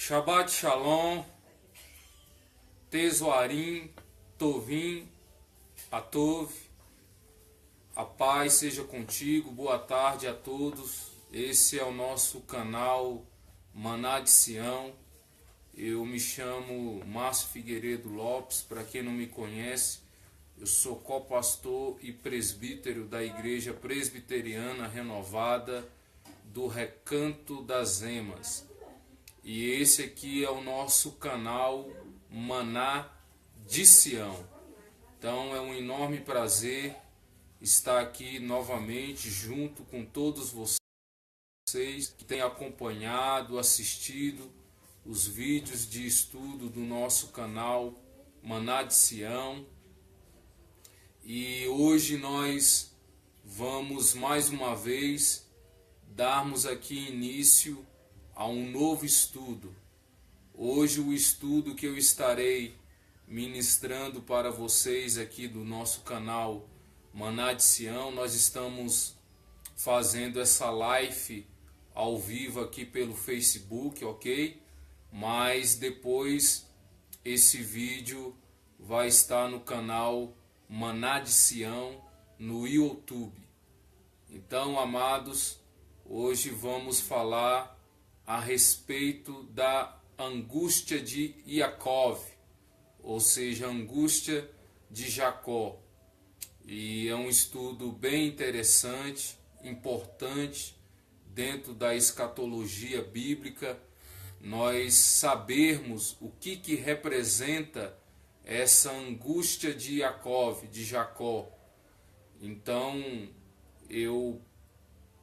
Shabbat Shalom, Tezoarim, Tovim, Atov, a paz seja contigo, boa tarde a todos. Esse é o nosso canal Maná de Sião. Eu me chamo Márcio Figueiredo Lopes, para quem não me conhece, eu sou co-pastor e presbítero da Igreja Presbiteriana Renovada do Recanto das Emas. E esse aqui é o nosso canal Maná de Sião. Então é um enorme prazer estar aqui novamente junto com todos vocês que têm acompanhado, assistido os vídeos de estudo do nosso canal Maná de Sião. E hoje nós vamos mais uma vez darmos aqui início a um novo estudo. Hoje o estudo que eu estarei ministrando para vocês aqui do nosso canal Maná de Sião, nós estamos fazendo essa live ao vivo aqui pelo Facebook, ok? Mas depois esse vídeo vai estar no canal Maná de Sião no YouTube. Então, amados, hoje vamos falar a respeito da angústia de Yaakov, ou seja, a angústia de Jacó. E é um estudo bem interessante, importante, dentro da escatologia bíblica, nós sabermos o que representa essa angústia de Yaakov, de Jacó. Então, eu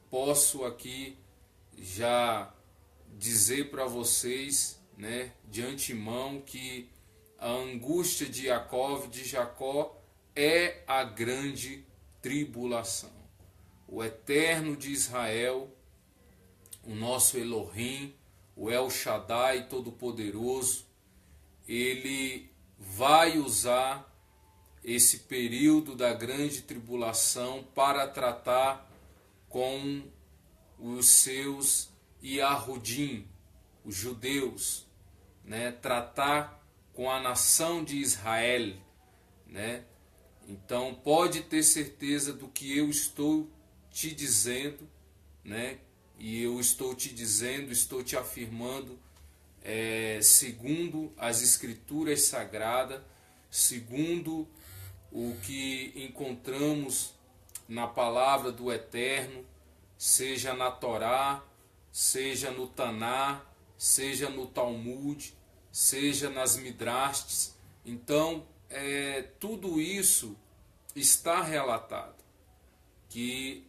posso aqui já dizer para vocês, de antemão, que a angústia de Yaakov, de Jacó, é a grande tribulação. O Eterno de Israel, o nosso Elohim, o El Shaddai Todo-Poderoso, ele vai usar esse período da grande tribulação para tratar com os seus Yahudim, os judeus, tratar com a nação de Israel, Então pode ter certeza do que eu estou te dizendo, E eu estou te dizendo, estou te afirmando, segundo as Escrituras Sagradas, segundo o que encontramos na palavra do Eterno, seja na Torá, seja no Taná, seja no Talmud, seja nas Midrastes. Então, tudo isso está relatado, que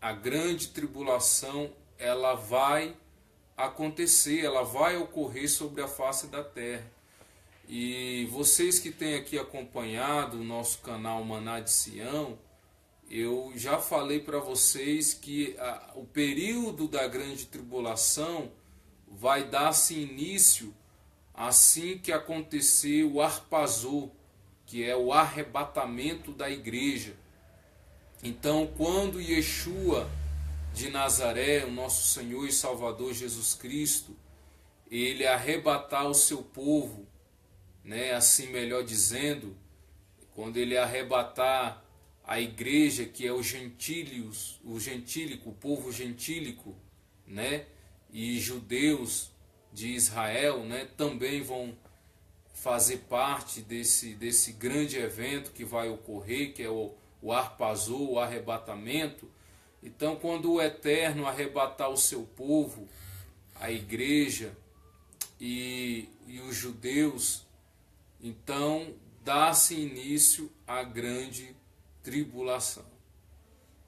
a grande tribulação ela vai acontecer, ela vai ocorrer sobre a face da terra. E vocês que têm aqui acompanhado o nosso canal Maná de Sião, eu já falei para vocês que o período da grande tribulação vai dar-se início assim que acontecer o Arpazô, que é o arrebatamento da igreja. Então, quando Yeshua de Nazaré, o nosso Senhor e Salvador Jesus Cristo, ele arrebatar o seu povo, assim melhor dizendo, quando ele arrebatar a igreja, que é os gentílios, o povo gentílico, e judeus de Israel, também vão fazer parte desse grande evento que vai ocorrer, que é o Arpazô, o arrebatamento. Então, quando o Eterno arrebatar o seu povo, a igreja e os judeus, então dá-se início à grande tribulação.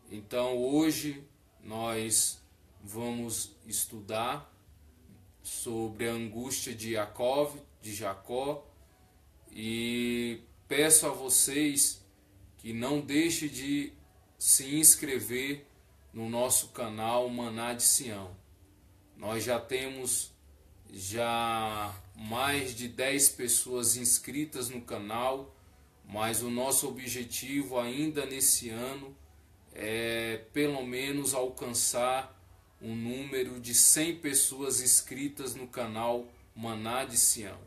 Então hoje nós vamos estudar sobre a angústia de Yaakov, de Jacó, e peço a vocês que não deixem de se inscrever no nosso canal Maná de Sião. Nós já temos mais de 10 pessoas inscritas no canal, mas o nosso objetivo ainda nesse ano é pelo menos alcançar um número de 100 pessoas inscritas no canal maná de Sião.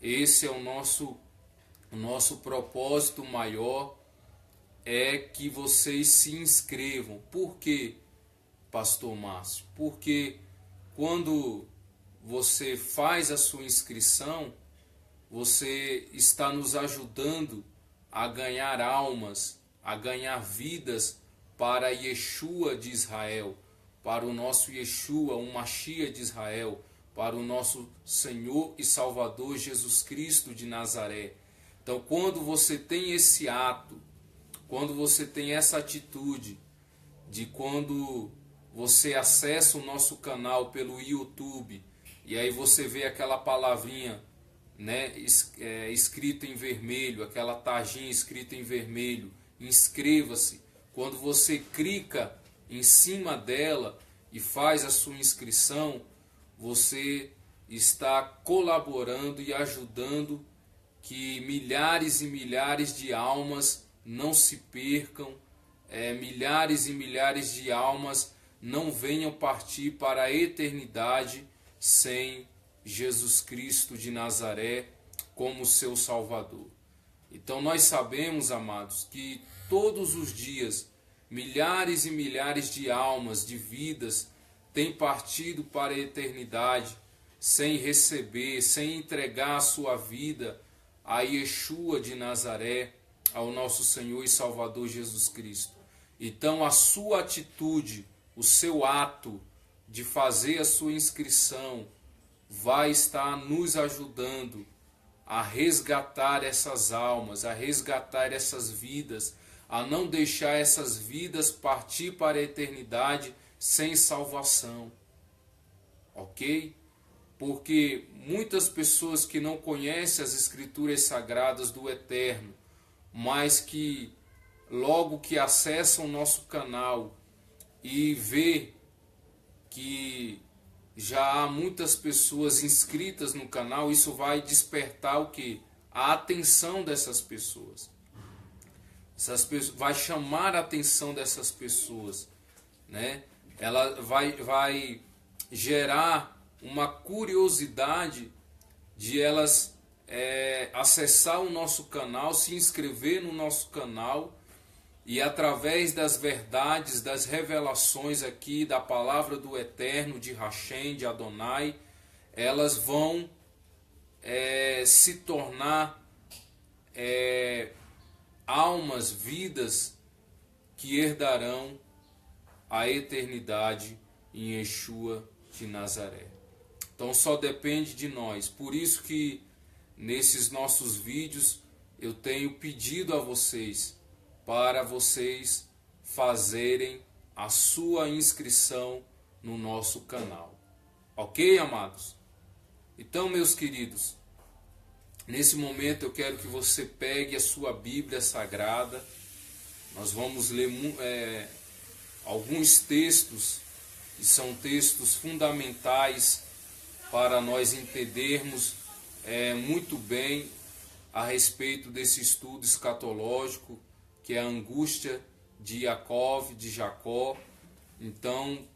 Esse é o nosso propósito maior, é que vocês se inscrevam. Por quê, Pastor Márcio? Porque quando você faz a sua inscrição, você está nos ajudando a ganhar almas, a ganhar vidas para Yeshua de Israel, para o nosso Yeshua, o Mashiach de Israel, para o nosso Senhor e Salvador Jesus Cristo de Nazaré. Então, quando você tem esse ato, quando você tem essa atitude de quando você acessa o nosso canal pelo YouTube e aí você vê aquela palavrinha, né, escrita em vermelho, aquela tarjinha escrita em vermelho, inscreva-se. Quando você clica em cima dela e faz a sua inscrição, você está colaborando e ajudando que milhares e milhares de almas não se percam, milhares e milhares de almas não venham partir para a eternidade sem Jesus Cristo de Nazaré como seu Salvador. Então nós sabemos, amados, que todos os dias milhares e milhares de almas, de vidas, têm partido para a eternidade sem receber, sem entregar a sua vida a Yeshua de Nazaré, ao nosso Senhor e Salvador Jesus Cristo. Então a sua atitude, o seu ato de fazer a sua inscrição vai estar nos ajudando a resgatar essas almas, a resgatar essas vidas, a não deixar essas vidas partir para a eternidade sem salvação. Ok? Porque muitas pessoas que não conhecem as Escrituras Sagradas do Eterno, mas que logo que acessam o nosso canal e vê que já há muitas pessoas inscritas no canal, isso vai despertar o quê? A atenção dessas pessoas. Vai chamar a atenção dessas pessoas, né? Ela vai gerar uma curiosidade de elas acessar o nosso canal, se inscrever no nosso canal e através das verdades, das revelações aqui da palavra do Eterno, de Hashem, de Adonai, elas vão se tornar almas, vidas que herdarão a eternidade em Yeshua de Nazaré. Então só depende de nós. Por isso que nesses nossos vídeos eu tenho pedido a vocês para vocês fazerem a sua inscrição no nosso canal. Ok, amados? Então, meus queridos, nesse momento eu quero que você pegue a sua Bíblia Sagrada. Nós vamos ler alguns textos que são textos fundamentais para nós entendermos muito bem a respeito desse estudo escatológico, que é a angústia de Jacó. Então,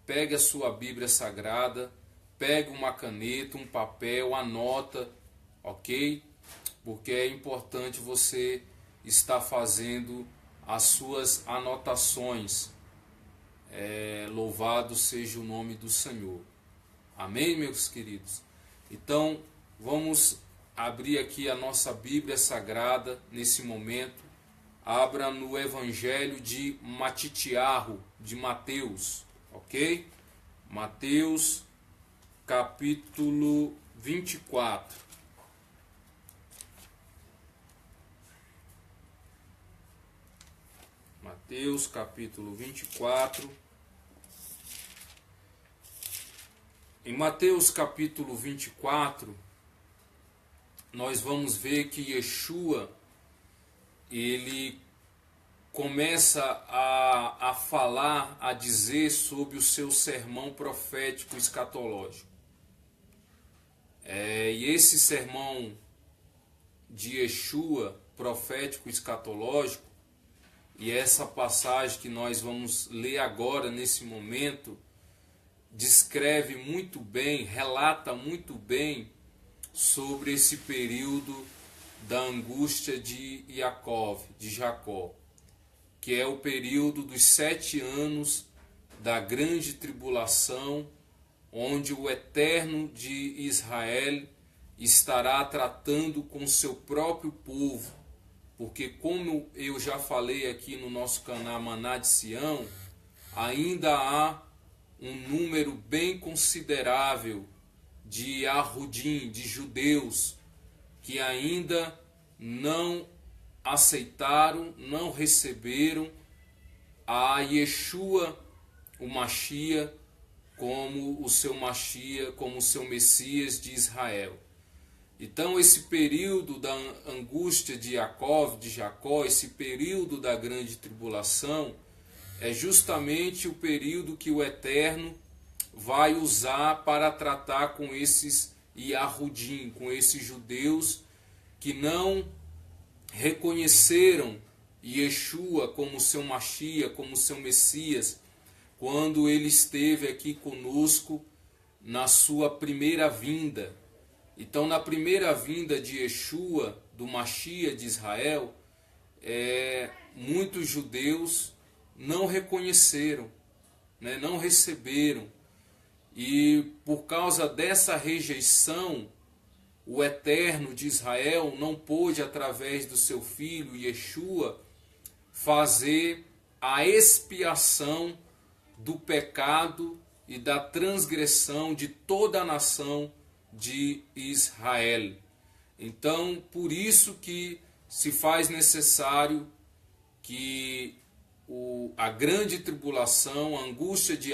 pegue a sua Bíblia Sagrada, pegue uma caneta, um papel, anota, ok? Porque é importante você estar fazendo as suas anotações. Louvado seja o nome do Senhor. Amém, meus queridos? Então, vamos abrir aqui a nossa Bíblia Sagrada nesse momento. Abra no Evangelho de Matitiarro, de Mateus, ok? Mateus, capítulo 24. Mateus, capítulo 24. Em Mateus, capítulo 24, nós vamos ver que Yeshua, ele começa a falar, a dizer sobre o seu sermão profético escatológico. E esse sermão de Yeshua, profético escatológico, e essa passagem que nós vamos ler agora, nesse momento, descreve muito bem, relata muito bem sobre esse período da angústia de Jacó, que é o período dos 7 anos da grande tribulação, onde o Eterno de Israel estará tratando com seu próprio povo, porque como eu já falei aqui no nosso canal Maná de Sião, ainda há um número bem considerável de Arrudim, de judeus, que ainda não aceitaram, não receberam a Yeshua, o Mashiach, como o seu Mashiach, como o seu Messias de Israel. Então esse período da angústia de Jacó, esse período da grande tribulação, é justamente o período que o Eterno vai usar para tratar com esses Yahudim, com esses judeus que não reconheceram Yeshua como seu Mashiach, como seu Messias, quando ele esteve aqui conosco na sua primeira vinda. Então, na primeira vinda de Yeshua, do Mashiach de Israel, muitos judeus não reconheceram, né, não receberam. E por causa dessa rejeição, o Eterno de Israel não pôde, através do seu filho Yeshua, fazer a expiação do pecado e da transgressão de toda a nação de Israel. Então, por isso que se faz necessário que a grande tribulação, a angústia de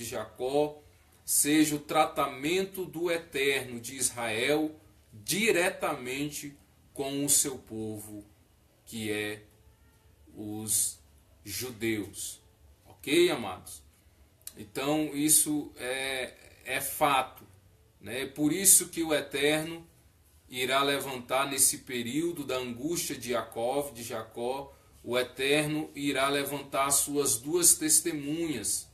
Jacó, seja o tratamento do Eterno de Israel diretamente com o seu povo, que é os judeus. Ok, amados? Então, isso é fato. Né? Por isso que o Eterno irá levantar nesse período da angústia de Jacó, o Eterno irá levantar as suas 2 testemunhas.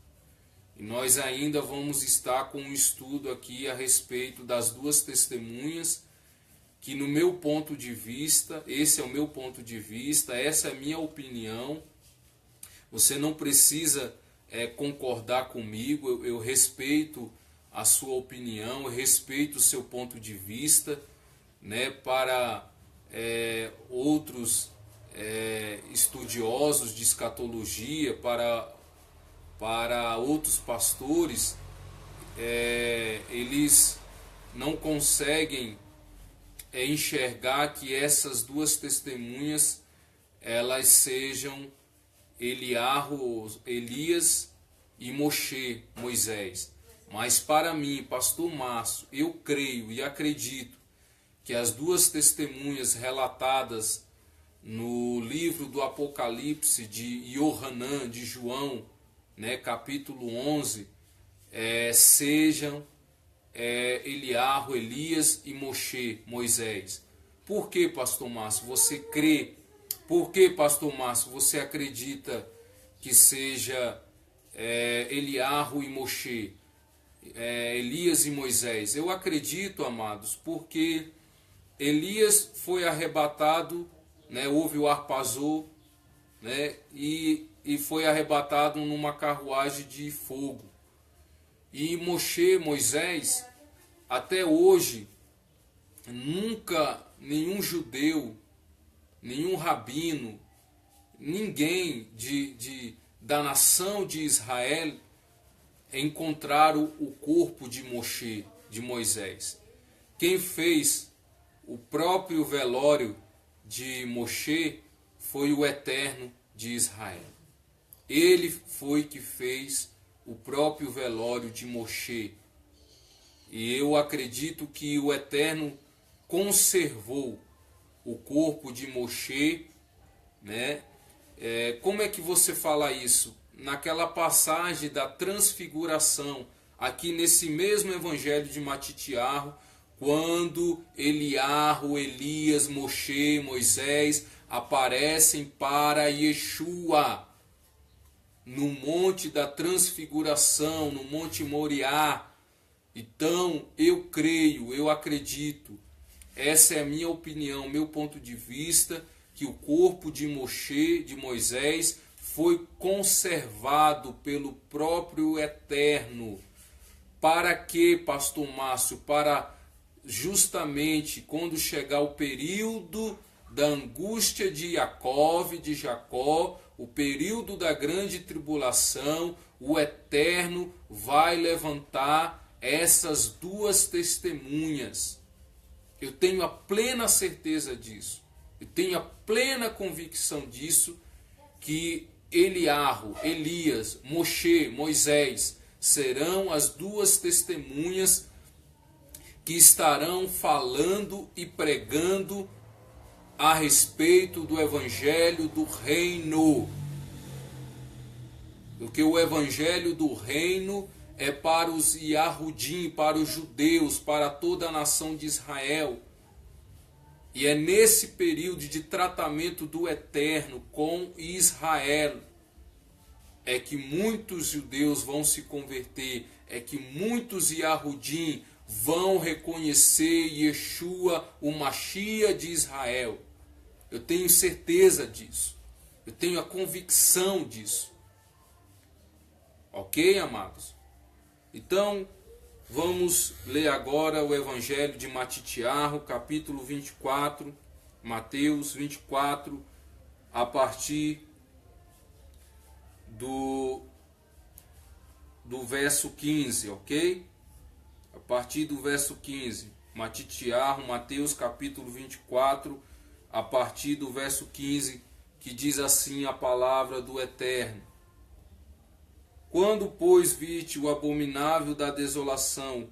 E nós ainda vamos estar com um estudo aqui a respeito das 2 testemunhas, que no meu ponto de vista, esse é o meu ponto de vista, essa é a minha opinião. Você não precisa concordar comigo, eu respeito a sua opinião, eu respeito o seu ponto de vista, né, para outros estudiosos de escatologia, para outros pastores, eles não conseguem enxergar que essas 2 testemunhas elas sejam Elias e Moisés. Mas para mim, pastor Márcio, eu creio e acredito que as 2 testemunhas relatadas no livro do Apocalipse de Yohanan, de João, né, capítulo 11, sejam Elias e Moisés. Por que, pastor Márcio, você crê? Por que, pastor Márcio, você acredita que seja Elias e Moisés? Eu acredito, amados, porque Elias foi arrebatado, né, houve o arpazô, né, e foi arrebatado numa carruagem de fogo. E Moisés, até hoje, nunca nenhum judeu, nenhum rabino, ninguém da nação de Israel encontraram o corpo de Moisés. Quem fez o próprio velório de Moshe foi o Eterno de Israel. Ele foi que fez o próprio velório de Moshe. E eu acredito que o Eterno conservou o corpo de Moshe, né? Como é que você fala isso? Naquela passagem da transfiguração, aqui nesse mesmo evangelho de Matitiarro, quando Elias, Moisés aparecem para Yeshua. no monte da transfiguração, no monte Moriá. Então, eu creio, eu acredito, essa é a minha opinião, meu ponto de vista, que o corpo de Moisés foi conservado pelo próprio Eterno. Para que, pastor Márcio? Para justamente quando chegar o período da angústia de Jacó, o período da grande tribulação, o Eterno vai levantar essas duas testemunhas. Eu tenho a plena certeza disso. Eu tenho a plena convicção disso, que Elias, Moisés serão as duas testemunhas que estarão falando e pregando a respeito do evangelho do reino. Porque o evangelho do reino é para os Yahudim, para os judeus, para toda a nação de Israel. E é nesse período de tratamento do Eterno com Israel é que muitos judeus vão se converter, é que muitos Yahudim vão reconhecer Yeshua, o Mashiach de Israel. Eu tenho certeza disso. Eu tenho a convicção disso. Ok, amados? Então, vamos ler agora o Evangelho de Matitiarro, capítulo 24, Mateus 24, a partir do verso 15, ok? A partir do verso 15, Matitiarro, Mateus capítulo 24, a partir do verso 15, que diz assim a palavra do Eterno. Quando, pois, viste o abominável da desolação,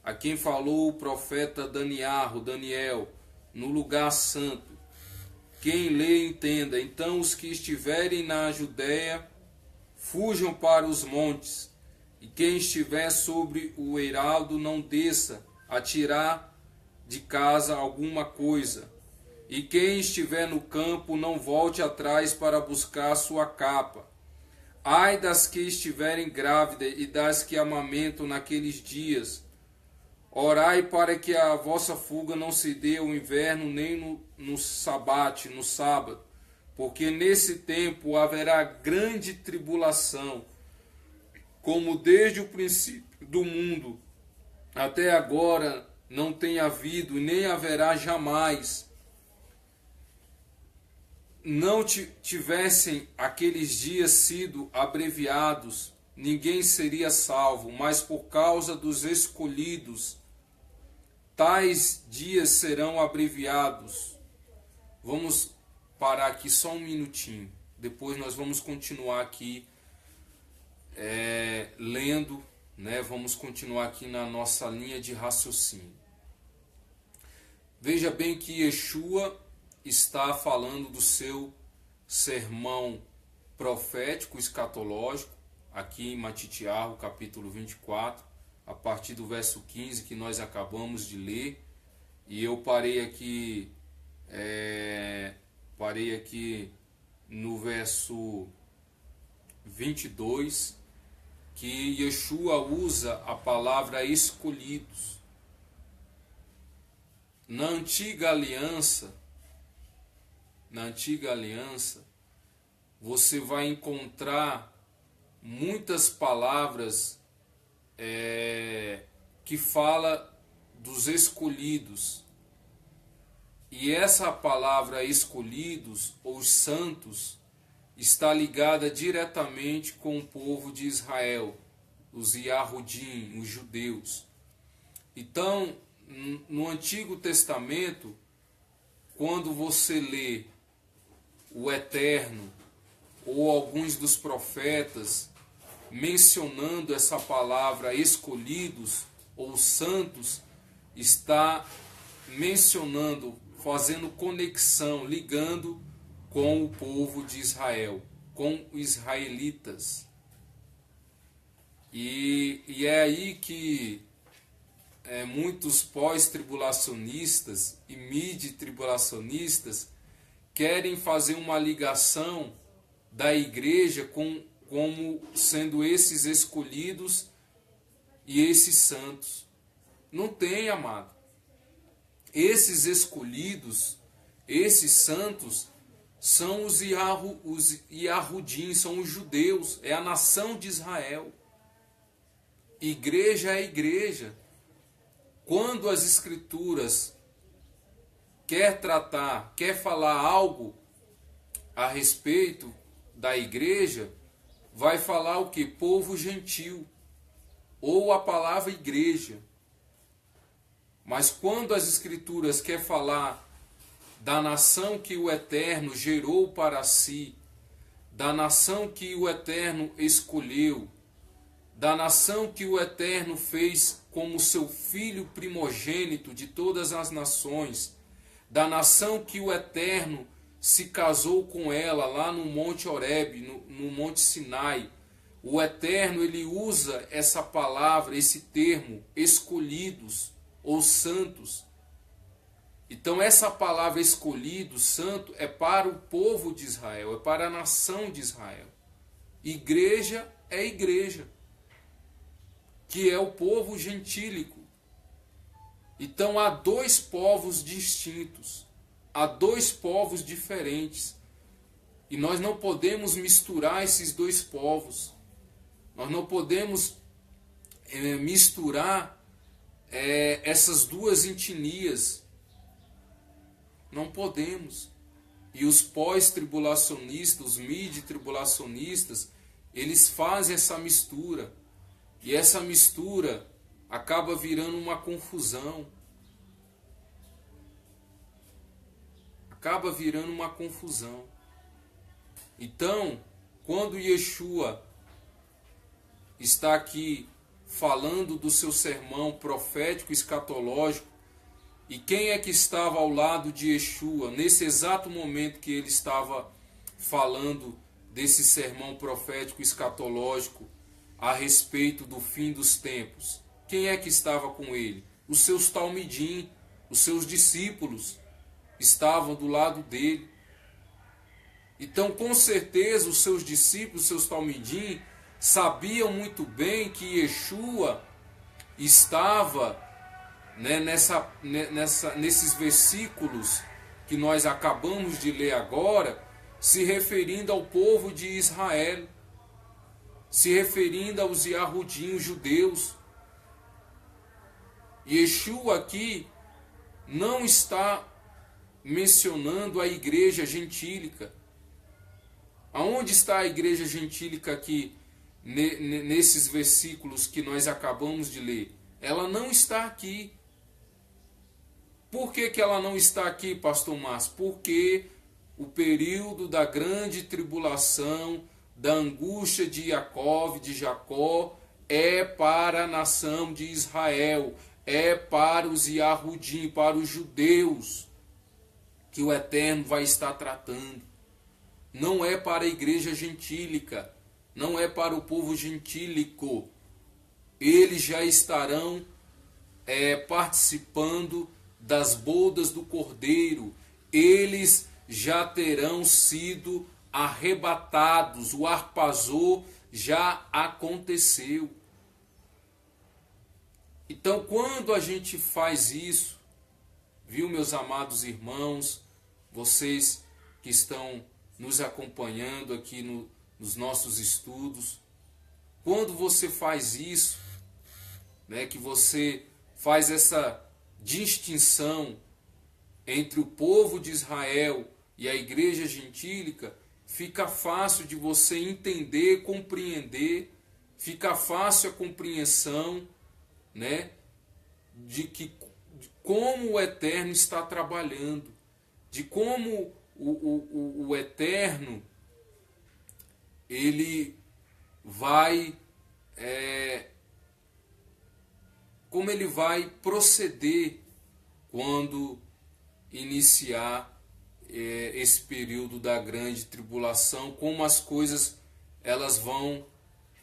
a quem falou o profeta Daniel, no lugar santo, quem lê entenda, então os que estiverem na Judéia, fujam para os montes, e quem estiver sobre o eiraldo não desça a tirar de casa alguma coisa, e quem estiver no campo não volte atrás para buscar sua capa. Ai das que estiverem grávidas e das que amamentam naqueles dias. Orai para que a vossa fuga não se dê ao inverno nem no sábado, porque nesse tempo haverá grande tribulação, como desde o princípio do mundo até agora não tem havido, nem haverá jamais. Não tivessem aqueles dias sido abreviados, ninguém seria salvo, mas por causa dos escolhidos, tais dias serão abreviados. Vamos parar aqui só um minutinho, depois nós vamos continuar aqui lendo, né? Vamos continuar aqui na nossa linha de raciocínio. Veja bem que Yeshua está falando do seu sermão profético, escatológico, aqui em Matitiarro, capítulo 24, a partir do verso 15 que nós acabamos de ler, e eu parei aqui no verso 22, que Yeshua usa a palavra escolhidos. Na antiga aliança, você vai encontrar muitas palavras que fala dos escolhidos. E essa palavra escolhidos, ou santos, está ligada diretamente com o povo de Israel, os Yahudim, os judeus. Então, no Antigo Testamento, quando você lê o Eterno ou alguns dos profetas mencionando essa palavra escolhidos ou santos, está mencionando, fazendo conexão, ligando com o povo de Israel, com os israelitas. E é aí que muitos pós-tribulacionistas e mid-tribulacionistas querem fazer uma ligação da igreja com como sendo esses escolhidos e esses santos. Não tem, amado. Esses escolhidos, esses santos, são os Yahudim, são os judeus, é a nação de Israel. Igreja é igreja. Quando as Escrituras quer falar algo a respeito da igreja, vai falar o que? Povo gentil, ou a palavra igreja. Mas quando as Escrituras quer falar da nação que o Eterno gerou para si, da nação que o Eterno escolheu, da nação que o Eterno fez como seu filho primogênito de todas as nações, da nação que o Eterno se casou com ela lá no Monte Horebe, no Monte Sinai. O Eterno, ele usa essa palavra, esse termo, escolhidos ou santos. Então essa palavra escolhido, santo, é para o povo de Israel, é para a nação de Israel. Igreja é igreja, que é o povo gentílico. Então há dois povos distintos, há dois povos diferentes. E nós não podemos misturar esses dois povos. Nós não podemos misturar essas duas etnias. Não podemos. E os pós-tribulacionistas, os mid-tribulacionistas, eles fazem essa mistura. E essa mistura acaba virando uma confusão. Acaba virando uma confusão. Então, quando Yeshua está aqui falando do seu sermão profético escatológico, e quem é que estava ao lado de Yeshua nesse exato momento que ele estava falando desse sermão profético escatológico a respeito do fim dos tempos? Quem é que estava com ele? Os seus talmidim, os seus discípulos estavam do lado dele. Então, com certeza, os seus discípulos, os seus talmidim, sabiam muito bem que Yeshua estava nesses versículos que nós acabamos de ler agora, se referindo ao povo de Israel, se referindo aos Yahudim, judeus. Yeshua aqui não está mencionando a igreja gentílica. Aonde está a igreja gentílica aqui, nesses versículos que nós acabamos de ler? Ela não está aqui. Por que ela não está aqui, pastor Márcio? Porque o período da grande tribulação, da angústia de Jacó, é para a nação de Israel, é para os Yahudim, para os judeus, que o Eterno vai estar tratando. Não é para a igreja gentílica, não é para o povo gentílico. Eles já estarão participando das bodas do Cordeiro. Eles já terão sido arrebatados. O arpazô já aconteceu. Então, quando a gente faz isso, viu, meus amados irmãos, vocês que estão nos acompanhando aqui nos nossos estudos, quando você faz isso, que você faz essa distinção entre o povo de Israel e a igreja gentílica, fica fácil de você entender, compreender, fica fácil a compreensão, de como o Eterno está trabalhando, de como o Eterno ele vai como ele vai proceder quando iniciar esse período da grande tribulação, como as coisas elas vão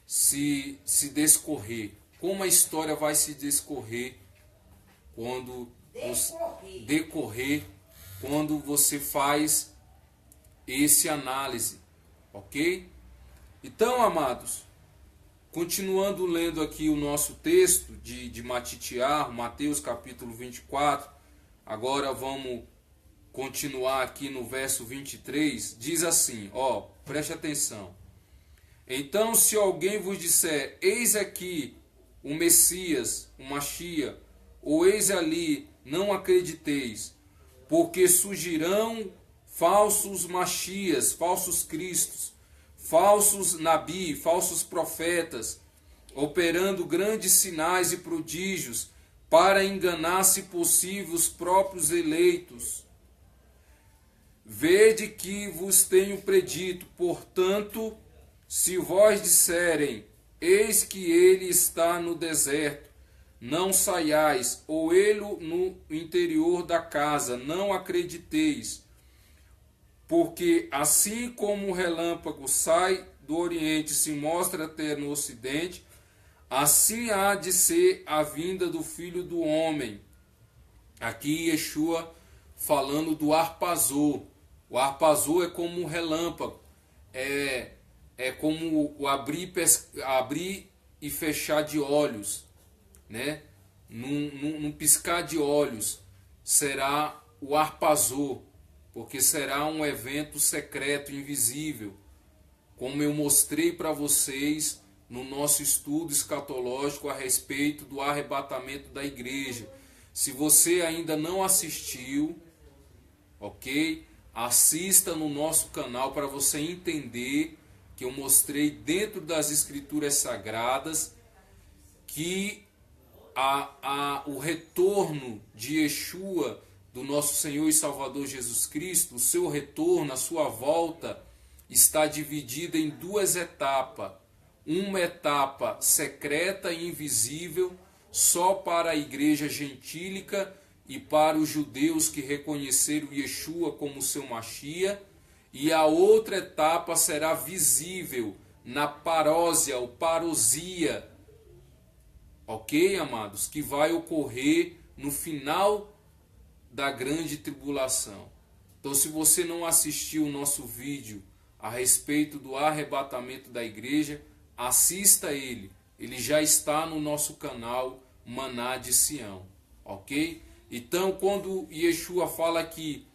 se descorrer, como a história vai se descorrer quando quando você faz esse análise, ok? Então, amados, continuando lendo aqui o nosso texto de Matitiar, Mateus capítulo 24, agora vamos continuar aqui no verso 23, diz assim, preste atenção. Então, se alguém vos disser, eis aqui o Messias, o Machia, ou eis ali, não acrediteis, porque surgirão falsos Machias, falsos Cristos, falsos Nabi, falsos profetas, operando grandes sinais e prodígios, para enganar, se possível, os próprios eleitos. Vede que vos tenho predito, portanto, se vós disserem, eis que ele está no deserto, não saiais, ou ele no interior da casa, não acrediteis. Porque assim como o relâmpago sai do oriente e se mostra até no ocidente, assim há de ser a vinda do Filho do Homem. Aqui Yeshua falando do arpazô. O arpazô é como um relâmpago, é como o abrir e fechar de olhos, né? Num piscar de olhos será o arpazô, porque será um evento secreto, invisível, como eu mostrei para vocês no nosso estudo escatológico a respeito do arrebatamento da igreja. Se você ainda não assistiu, ok? Assista no nosso canal para você entender que eu mostrei dentro das escrituras sagradas que o retorno de Yeshua, do nosso Senhor e Salvador Jesus Cristo, o seu retorno, a sua volta, está dividida em duas etapas. Uma etapa secreta e invisível, só para a igreja gentílica e para os judeus que reconheceram Yeshua como seu Machia, e a outra etapa será visível na parósia ou parousia, ok, amados? Que vai ocorrer no final da grande tribulação. Então, se você não assistiu o nosso vídeo a respeito do arrebatamento da igreja, assista ele. Ele já está no nosso canal Maná de Sião, ok? Então, quando Yeshua fala aqui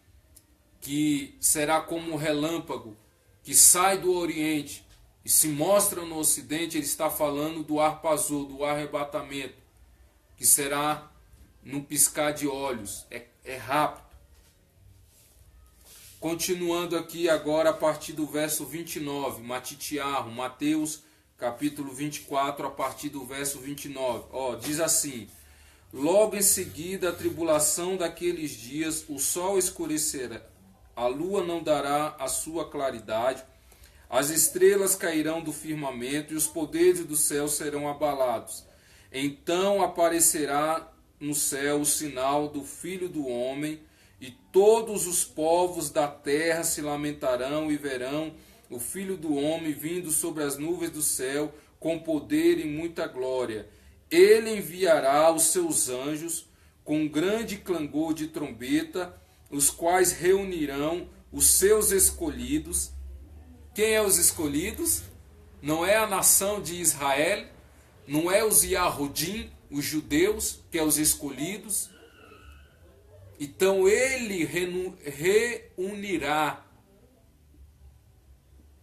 que será como um relâmpago que sai do Oriente e se mostra no Ocidente, ele está falando do arpazô, do arrebatamento, que será num piscar de olhos, é rápido. Continuando aqui agora a partir do verso 29, Matitiarro, Mateus capítulo 24, a partir do verso 29, diz assim: logo em seguida a tribulação daqueles dias, o sol escurecerá, a lua não dará a sua claridade, as estrelas cairão do firmamento e os poderes do céu serão abalados. Então aparecerá no céu o sinal do Filho do Homem, e todos os povos da terra se lamentarão e verão o Filho do Homem vindo sobre as nuvens do céu com poder e muita glória. Ele enviará os seus anjos com grande clangor de trombeta, os quais reunirão os seus escolhidos. Quem é os escolhidos? Não é a nação de Israel, não é os Yahudim, os judeus, que é os escolhidos. Então ele reunirá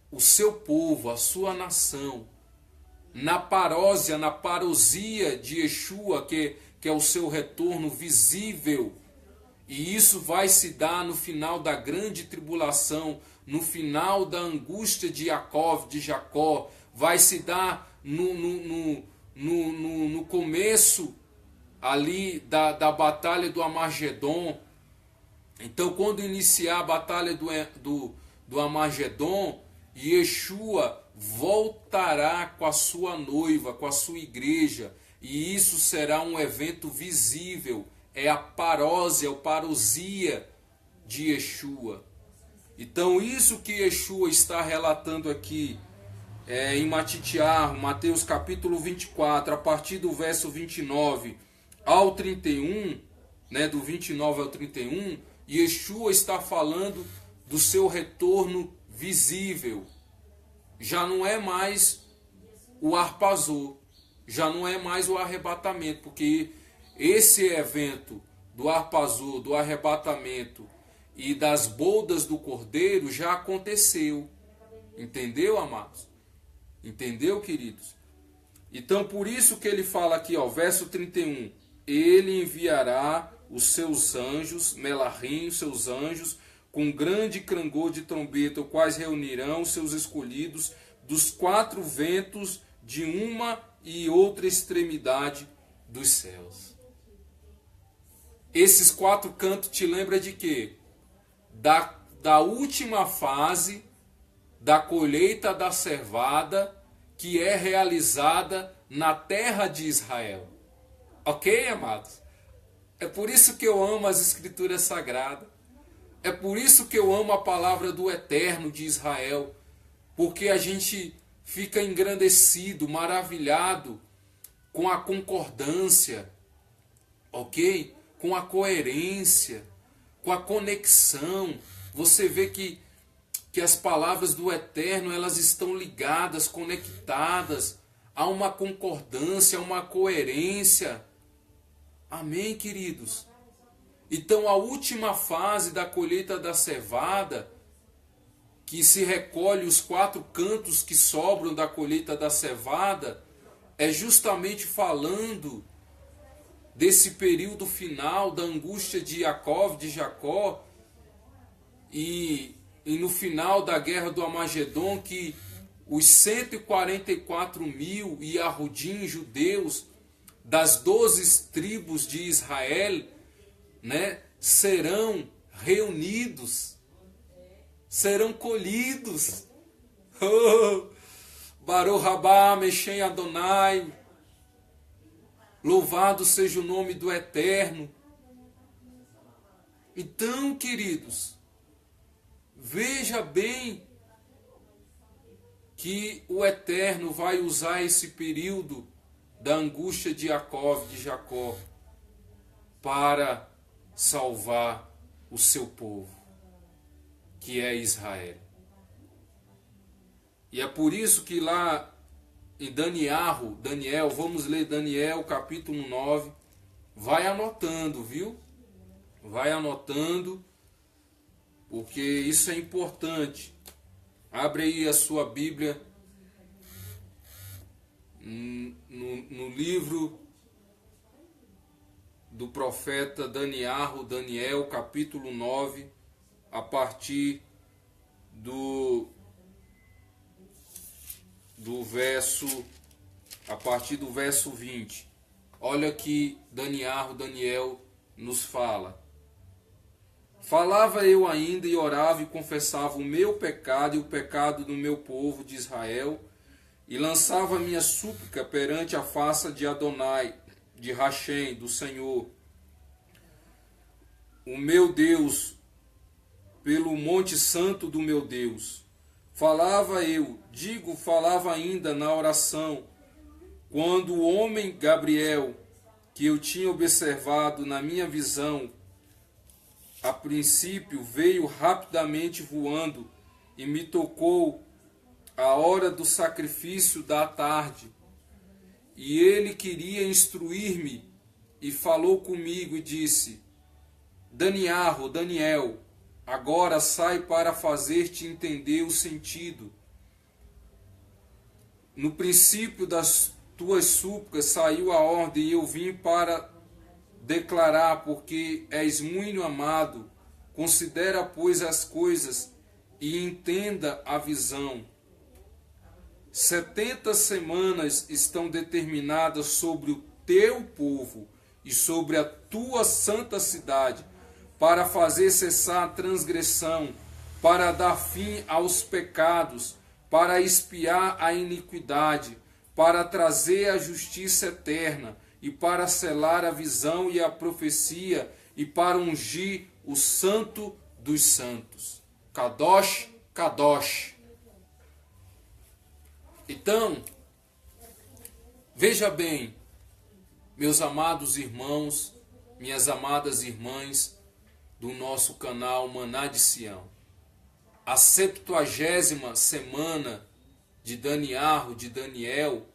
o seu povo, a sua nação, na parósia, na parousia de Yeshua, que é o seu retorno visível. E isso vai se dar no final da grande tribulação, no final da angústia de Jacó, vai se dar no começo ali da batalha do Armagedon. Então, quando iniciar a batalha do Armagedon, Yeshua voltará com a sua noiva, com a sua igreja, e isso será um evento visível. É a parósia, a parousia de Yeshua. Então, isso que Yeshua está relatando aqui em Matitiar, Mateus capítulo 24, a partir do verso 29 ao 31, né, do 29 ao 31, Yeshua está falando do seu retorno visível. já não é mais o arpazô, já não é mais o arrebatamento, porque esse evento do arpazô, do arrebatamento e das bodas do cordeiro já aconteceu. Entendeu, amados? Entendeu, queridos? Então, por isso que ele fala aqui, ó, verso 31. Ele enviará os seus anjos, Melahim, os seus anjos, com grande clangor de trombeta, os quais reunirão seus escolhidos dos quatro ventos de uma e outra extremidade dos céus. Esses quatro cantos te lembram de quê? Da última fase da colheita da cevada, que é realizada na terra de Israel. Ok, amados? É por isso que eu amo as escrituras sagradas. É por isso que eu amo a palavra do Eterno de Israel. Porque a gente fica engrandecido, maravilhado com a concordância, ok? Com a coerência, com a conexão. Você vê que as palavras do Eterno, elas estão ligadas, conectadas, há uma concordância, uma coerência. Amém, queridos? Então a última fase da colheita da cevada, que se recolhe os quatro cantos que sobram da colheita da cevada, é justamente falando desse período final da angústia de Jacó, e no final da guerra do Amagedon, que os 144 mil Yahudim judeus das 12 tribos de Israel, né, serão reunidos, serão colhidos. Oh, Baruch Rabá, Meshem Adonai, louvado seja o nome do Eterno. Então, queridos, veja bem que o Eterno vai usar esse período da angústia de Jacó, para salvar o seu povo, que é Israel. E é por isso que lá em Daniel, vamos ler Daniel capítulo 9, vai anotando, viu? Vai anotando, porque isso é importante. Abre aí a sua Bíblia no livro do profeta Daniel, capítulo 9, a partir do verso 20. Olha que Daniel nos fala. Falava eu ainda e orava e confessava o meu pecado e o pecado do meu povo de Israel, e lançava minha súplica perante a face de Adonai, de Hashem, do Senhor, o meu Deus, pelo monte santo do meu Deus. Falava ainda na oração, quando o homem Gabriel, que eu tinha observado na minha visão, a princípio veio rapidamente voando e me tocou a hora do sacrifício da tarde. E ele queria instruir-me e falou comigo e disse: Daniel, agora sai para fazer-te entender o sentido. No princípio das tuas súplicas saiu a ordem e eu vim para declarar, porque és muito amado. Considera, pois, as coisas e entenda a visão. 70 semanas estão determinadas sobre o teu povo e sobre a tua santa cidade, para fazer cessar a transgressão, para dar fim aos pecados, para expiar a iniquidade, para trazer a justiça eterna, e para selar a visão e a profecia, e para ungir o santo dos santos. Kadosh, Kadosh. Então, veja bem, meus amados irmãos, minhas amadas irmãs do nosso canal Maná de Sião, a 70ª semana de Daniel, de Daniel,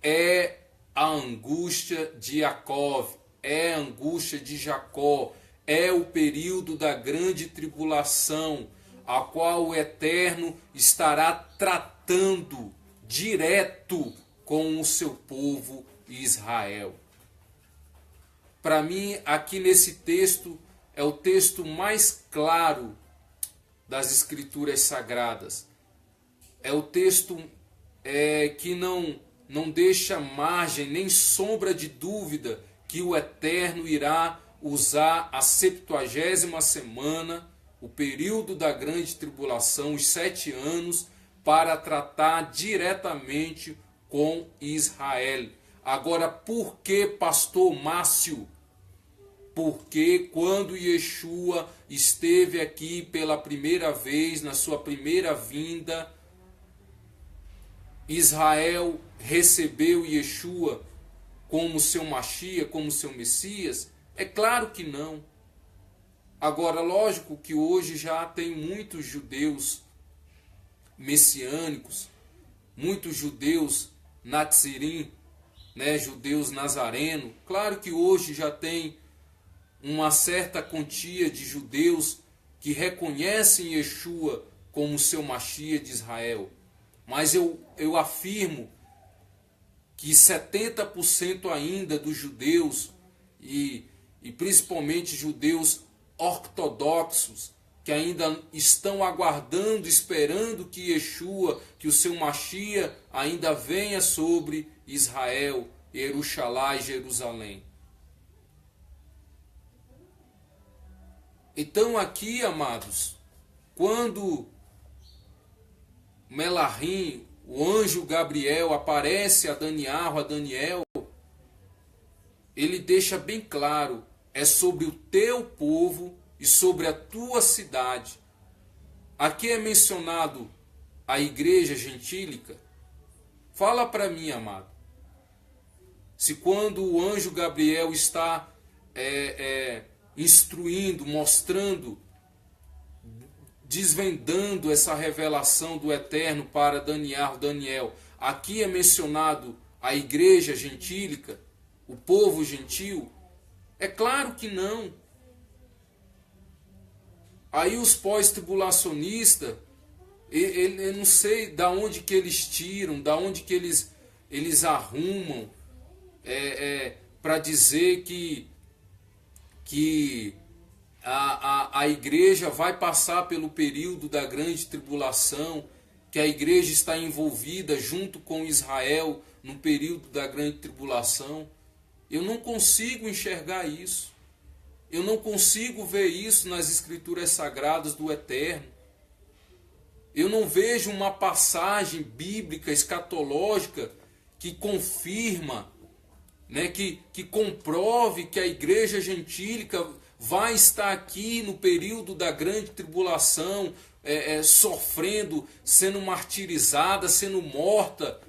é a angústia de Jacó, é a angústia de Jacó, é o período da grande tribulação, a qual o Eterno estará tratando direto com o seu povo Israel. Para mim, aqui nesse texto, é o texto mais claro das Escrituras Sagradas. É o texto que não deixa margem, nem sombra de dúvida, que o Eterno irá usar a 70ª semana, o período da grande tribulação, os 7 anos, para tratar diretamente com Israel. Agora, por que, pastor Márcio? Porque quando Yeshua esteve aqui pela primeira vez, na sua primeira vinda, Israel recebeu Yeshua como seu Mashiach, como seu Messias? É claro que não. Agora, lógico que hoje já tem muitos judeus messiânicos, muitos judeus nazirim, né, judeus nazareno. Claro que hoje já tem uma certa quantia de judeus que reconhecem Yeshua como seu Mashiach de Israel. Mas eu afirmo que 70% ainda dos judeus, e principalmente judeus ortodoxos, que ainda estão aguardando, esperando que Yeshua, que o seu Mashiach ainda venha sobre Israel, Jerusalém e Jerusalém. Então aqui, amados, quando Melahim, o anjo Gabriel, aparece a Daniel, ele deixa bem claro, é sobre o teu povo e sobre a tua cidade. Aqui é mencionado a igreja gentílica. Fala para mim, amado, se quando o anjo Gabriel está instruindo, mostrando, desvendando essa revelação do Eterno para Daniel, aqui é mencionado a igreja gentílica, o povo gentil? É claro que não. Aí os pós-tribulacionistas, eu não sei da onde que eles tiram, da onde que eles arrumam para dizer que a igreja vai passar pelo período da grande tribulação, que a igreja está envolvida junto com Israel no período da grande tribulação. Eu não consigo enxergar isso. Eu não consigo ver isso nas Escrituras Sagradas do Eterno. Eu não vejo uma passagem bíblica, escatológica, que confirma, né, que comprove que a igreja gentílica vai estar aqui no período da grande tribulação, sofrendo, sendo martirizada, sendo morta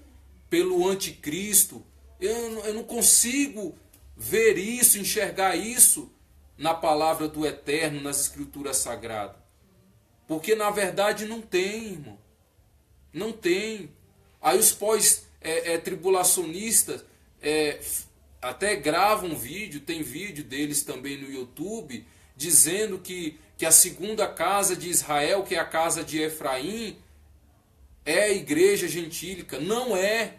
pelo anticristo. Eu não consigo ver isso, enxergar isso na palavra do Eterno, nas Escrituras Sagradas. Porque na verdade não tem, irmão. Não tem. Aí os pós-tribulacionistas até gravam vídeo, tem vídeo deles também no YouTube, dizendo que a segunda casa de Israel, que é a casa de Efraim, é a igreja gentílica. Não é.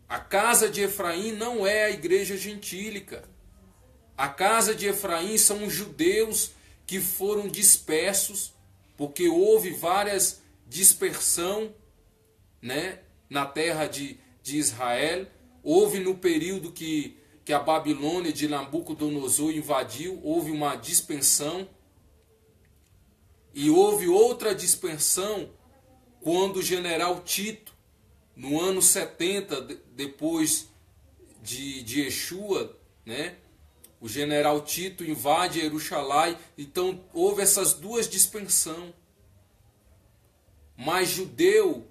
A casa de Efraim não é a igreja gentílica. A casa de Efraim são os judeus que foram dispersos, porque houve várias dispersão, né, na terra de Israel. Houve no período que a Babilônia de Nabucodonosor invadiu, houve uma dispersão. E houve outra dispersão quando o general Tito, no ano 70, depois de Yeshua, né, o general Tito invade Jerusalém. Então houve essas duas dispersões. Mas judeu,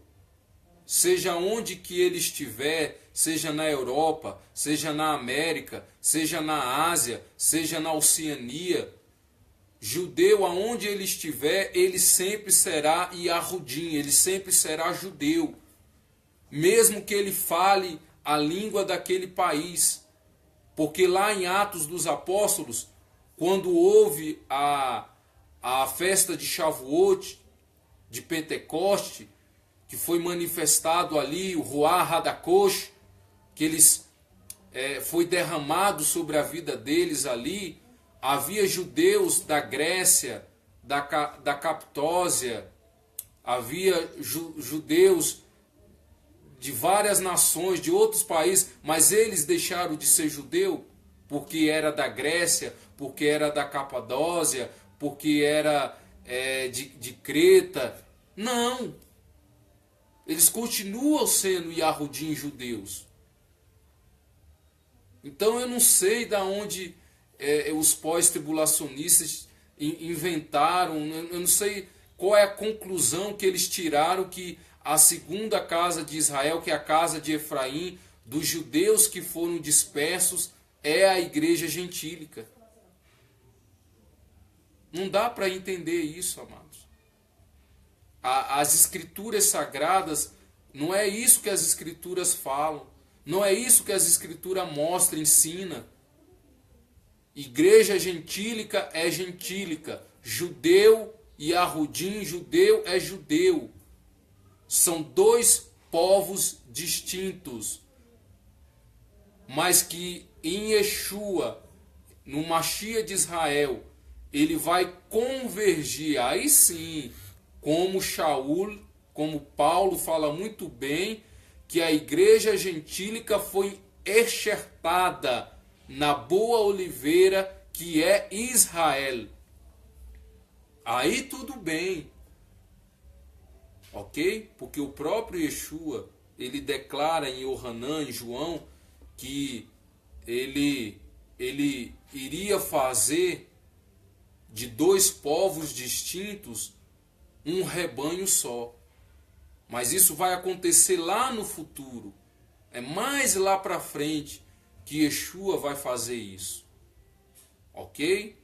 seja onde que ele estiver, seja na Europa, seja na América, seja na Ásia, seja na Oceania, judeu aonde ele estiver, ele sempre será Yahudim, ele sempre será judeu. Mesmo que ele fale a língua daquele país. Porque lá em Atos dos Apóstolos, quando houve a festa de Shavuot, de Pentecoste, que foi manifestado ali o Ruach HaKodesh, que eles foi derramado sobre a vida deles ali, havia judeus da Grécia, da Capadócia, havia judeus de várias nações, de outros países, mas eles deixaram de ser judeu porque era da Grécia, porque era da Capadócia, porque era de Creta. Não. Eles continuam sendo Yahudim judeus. Então eu não sei de onde os pós-tribulacionistas inventaram, eu não sei qual é a conclusão que eles tiraram que a segunda casa de Israel, que é a casa de Efraim, dos judeus que foram dispersos, é a igreja gentílica. Não dá para entender isso, amados. As escrituras sagradas, não é isso que as escrituras falam. Não é isso que as escrituras mostram, ensina. Igreja gentílica é gentílica. Judeu e Yahudim, judeu é judeu. São dois povos distintos. Mas que em Yeshua, no Mashiach de Israel, ele vai convergir, aí sim, como Shaul, como Paulo fala muito bem, que a igreja gentílica foi enxertada na boa oliveira que é Israel. Aí tudo bem, ok? Porque o próprio Yeshua, ele declara em Yohanan, em João, que ele iria fazer de dois povos distintos um rebanho só. Mas isso vai acontecer lá no futuro. É mais lá para frente que Yeshua vai fazer isso. Ok?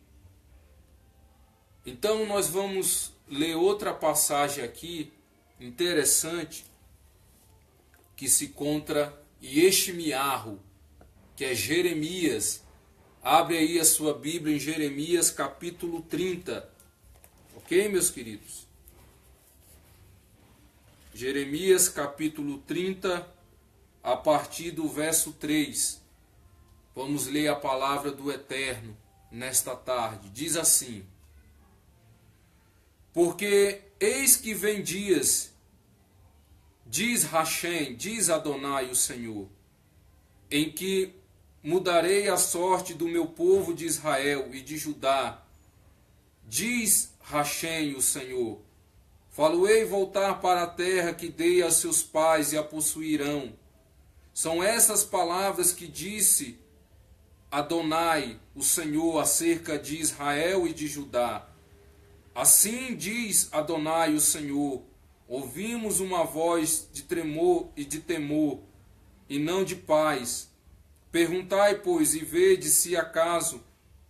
Então nós vamos ler outra passagem aqui, interessante, que se encontra em Yeshmiyahu, que é Jeremias. Abre aí a sua Bíblia em Jeremias capítulo 30. Ok, meus queridos? Jeremias capítulo 30, a partir do verso 3. Vamos ler a palavra do Eterno nesta tarde. Diz assim: porque eis que vem dias, diz Hashem, diz Adonai o Senhor, em que mudarei a sorte do meu povo de Israel e de Judá. Diz Hashem o Senhor, falo-ei voltar para a terra que dei a seus pais e a possuirão. São essas palavras que disse Adonai, o Senhor, acerca de Israel e de Judá. Assim diz Adonai, o Senhor, ouvimos uma voz de tremor e de temor, e não de paz. Perguntai, pois, e vede se acaso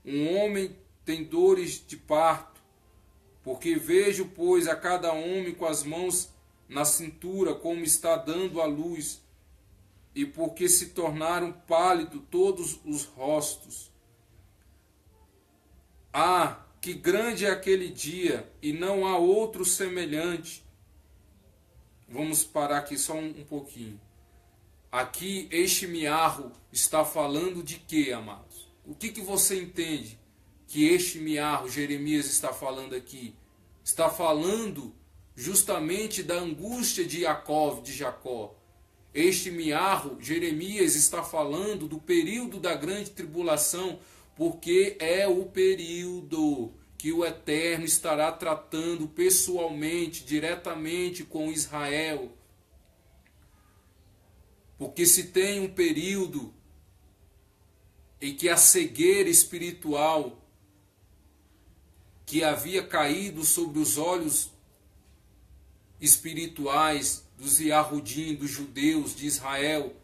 um homem tem dores de parto. Porque vejo, pois, a cada homem com as mãos na cintura, como está dando à luz, e porque se tornaram pálidos todos os rostos. Ah, que grande é aquele dia, e não há outro semelhante. Vamos parar aqui só um pouquinho. Aqui, Yeshmiyahu está falando de quê, amados? O que você entende que Yeshmiyahu, Jeremias, está falando aqui? Está falando justamente da angústia de Jacó, de Jacó. Yeshmiyahu, Jeremias, está falando do período da grande tribulação, porque é o período que o Eterno estará tratando pessoalmente, diretamente com Israel. Porque se tem um período em que a cegueira espiritual que havia caído sobre os olhos espirituais dos Yahudim, dos judeus de Israel,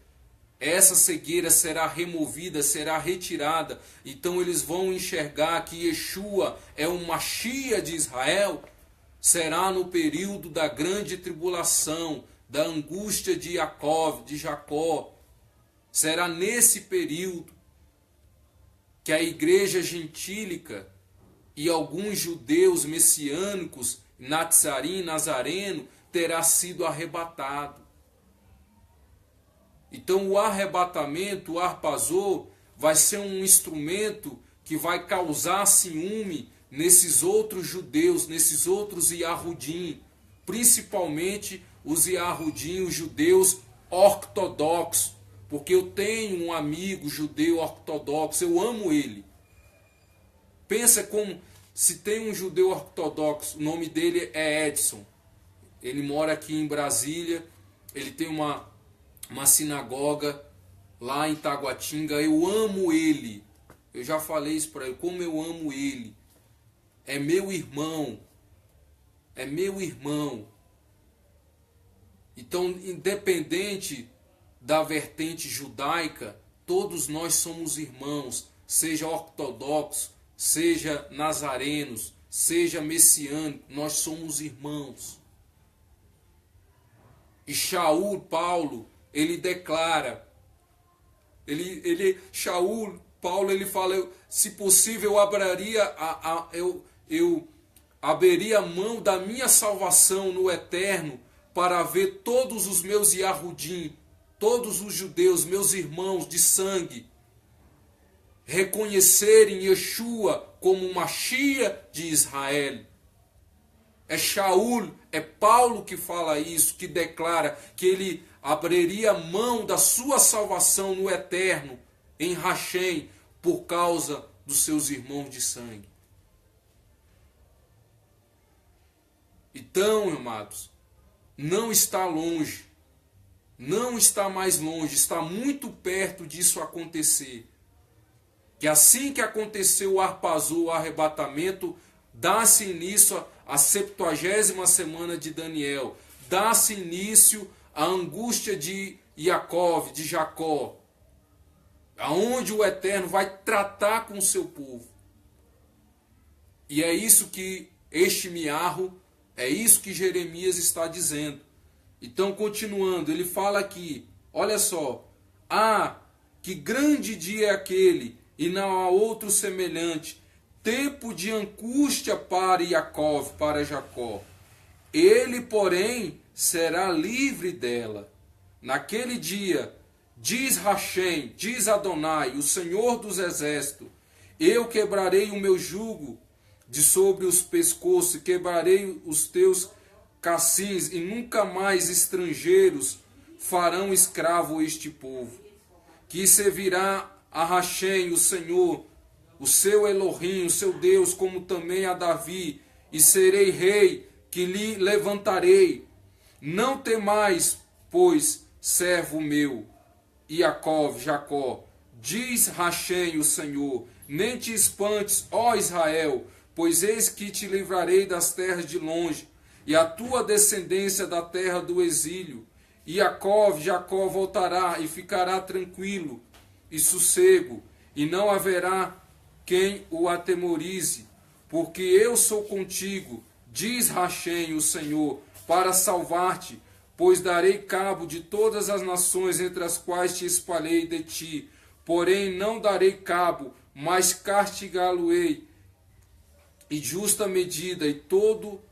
essa cegueira será removida, será retirada. Então eles vão enxergar que Yeshua é o Mashiach de Israel. Será no período da grande tribulação, da angústia de Jacó. Será nesse período que a igreja gentílica e alguns judeus messiânicos, Natzarim, Nazareno, terá sido arrebatado. Então o arrebatamento, o arpazô, vai ser um instrumento que vai causar ciúme nesses outros judeus, nesses outros Yahudim, principalmente os Yahudim, os judeus ortodoxos, porque eu tenho um amigo judeu ortodoxo, eu amo ele. Pensa como se tem um judeu ortodoxo, o nome dele é Edson. Ele mora aqui em Brasília, ele tem uma sinagoga lá em Taguatinga. Eu amo ele. Eu já falei isso para ele, como eu amo ele. É meu irmão. É meu irmão. Então, independente da vertente judaica, todos nós somos irmãos, seja ortodoxo, seja nazarenos, seja messiânico, nós somos irmãos. E Shaul, Paulo, ele declara, Paulo, ele fala, se possível eu abriria mão da minha salvação no eterno para ver todos os meus Yahudim, todos os judeus, meus irmãos de sangue, reconhecerem Yeshua como o Mashiach de Israel. É Shaul, é Paulo que fala isso, que declara que ele abriria mão da sua salvação no eterno, em Hashem, por causa dos seus irmãos de sangue. Então, amados, não está longe, não está mais longe, está muito perto disso acontecer. Que assim que aconteceu o arpazô, o arrebatamento, dá-se início à 70ª semana de Daniel, dá-se início à angústia de Jacó, aonde o Eterno vai tratar com o seu povo. E é isso que este miarro, é isso que Jeremias está dizendo. Então, continuando, ele fala aqui, olha só, que grande dia é aquele, e não há outro semelhante, tempo de angústia para Jacó. Ele, porém, será livre dela. Naquele dia, diz Hashem, diz Adonai, o Senhor dos Exércitos, eu quebrarei o meu jugo de sobre os pescoços, quebrarei os teus cacins, e nunca mais estrangeiros farão escravo este povo, que servirá a Hashem, o Senhor, o seu Elohim, o seu Deus, como também a Davi, e serei rei, que lhe levantarei. Não temais, pois, servo meu, Jacó, diz Hashem, o Senhor, nem te espantes, ó Israel, pois eis que te livrarei das terras de longe, e a tua descendência da terra do exílio. E Jacó voltará e ficará tranquilo e sossego, e não haverá quem o atemorize, porque eu sou contigo, diz Hashem, o Senhor, para salvar-te, pois darei cabo de todas as nações entre as quais te espalhei de ti, porém não darei cabo, mas castigá-lo-ei, e justa medida, e de todo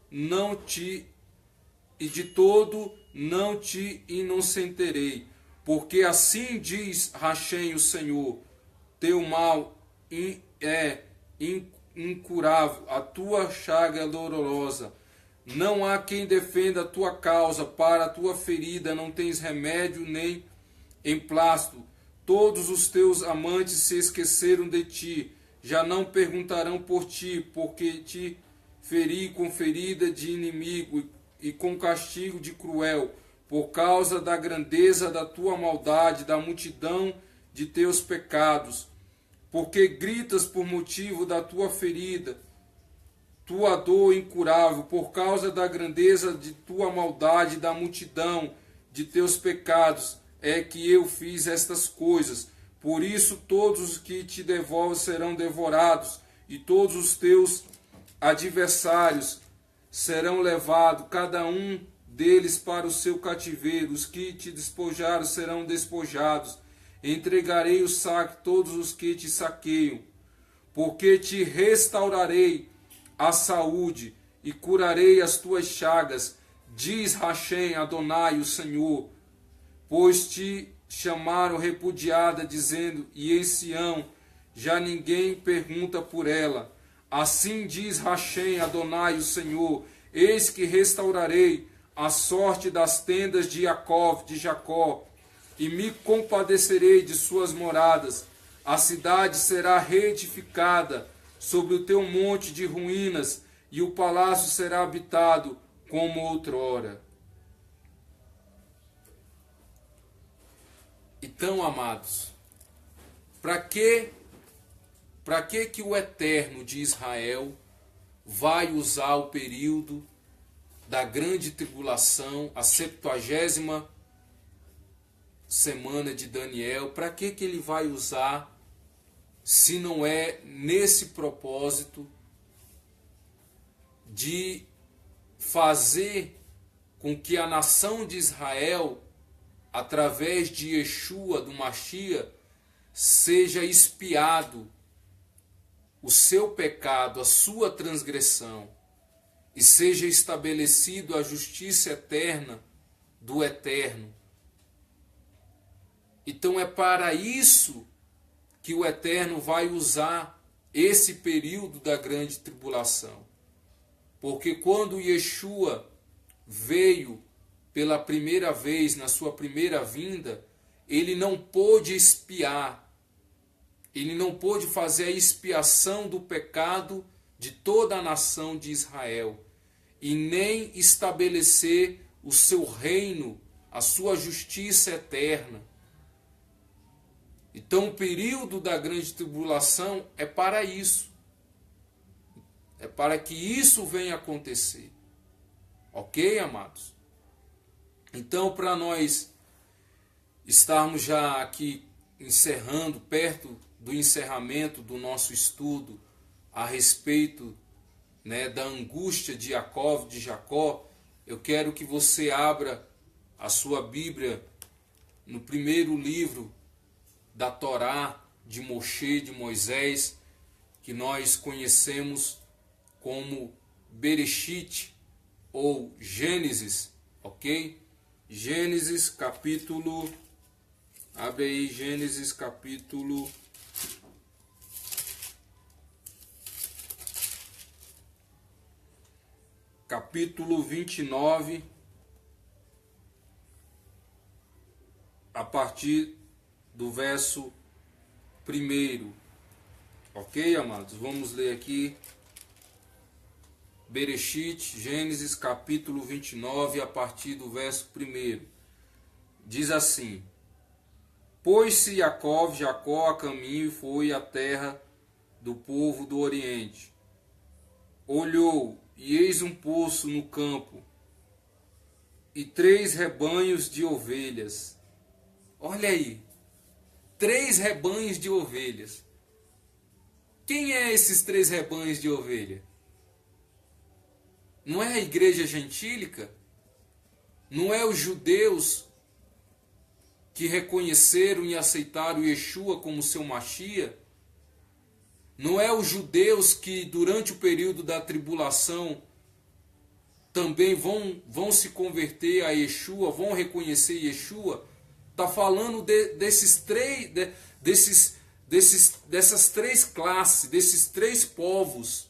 não te inocenterei, porque assim diz Hashem, o Senhor, teu mal é incurável, a tua chaga é dolorosa, não há quem defenda a tua causa, para a tua ferida não tens remédio nem emplasto, todos os teus amantes se esqueceram de ti, já não perguntarão por ti, porque te feri com ferida de inimigo e com castigo de cruel, por causa da grandeza da tua maldade, da multidão de teus pecados, porque gritas por motivo da tua ferida, tua dor incurável, por causa da grandeza de tua maldade, da multidão de teus pecados, é que eu fiz estas coisas. Por isso todos os que te devolvem serão devorados, e todos os teus adversários serão levados, cada um deles para o seu cativeiro. Os que te despojaram serão despojados. Entregarei o saque todos os que te saqueiam, porque te restaurarei a saúde e curarei as tuas chagas, diz Hashem Adonai, o Senhor. Pois te chamaram repudiada, dizendo, e em Sião já ninguém pergunta por ela. Assim diz Hashem Adonai, o Senhor, eis que restaurarei a sorte das tendas de Jacó, e me compadecerei de suas moradas. A cidade será reedificada sobre o teu monte de ruínas, e o palácio será habitado como outrora. Então, amados, para que o Eterno de Israel vai usar o período da grande tribulação, a 70ª semana de Daniel? Para que ele vai usar, se não é nesse propósito de fazer com que a nação de Israel, através de Yeshua, do Mashiach, seja expiado o seu pecado, a sua transgressão, e seja estabelecido a justiça eterna do Eterno. Então é para isso que o Eterno vai usar esse período da grande tribulação. Porque quando Yeshua veio pela primeira vez, na sua primeira vinda, ele não pôde expiar, ele não pôde fazer a expiação do pecado de toda a nação de Israel, e nem estabelecer o seu reino, a sua justiça eterna. Então o período da grande tribulação é para isso. É para que isso venha acontecer. Ok, amados? Então, para nós estarmos já aqui encerrando, perto do encerramento do nosso estudo a respeito, da angústia de Jacó, eu quero que você abra a sua Bíblia no primeiro livro da Torá de Moshe, de Moisés, que nós conhecemos como Bereshit ou Gênesis, ok? Gênesis capítulo, abre aí Gênesis capítulo 29, a partir do verso 1. Ok, amados? Vamos ler aqui. Bereshit, Gênesis capítulo 29, a partir do verso 1. Diz assim: Pôs-se Jacó a caminho e foi à terra do povo do Oriente. Olhou, e eis um poço no campo, e 3 rebanhos de ovelhas. Olha aí, 3 rebanhos de ovelhas. Quem é esses 3 rebanhos de ovelha? Não é a igreja gentílica? Não é os judeus que reconheceram e aceitaram Yeshua como seu Mashiach? Não é os judeus que durante o período da tribulação também vão se converter a Yeshua, vão reconhecer Yeshua? Está falando dessas 3 classes, desses 3 povos.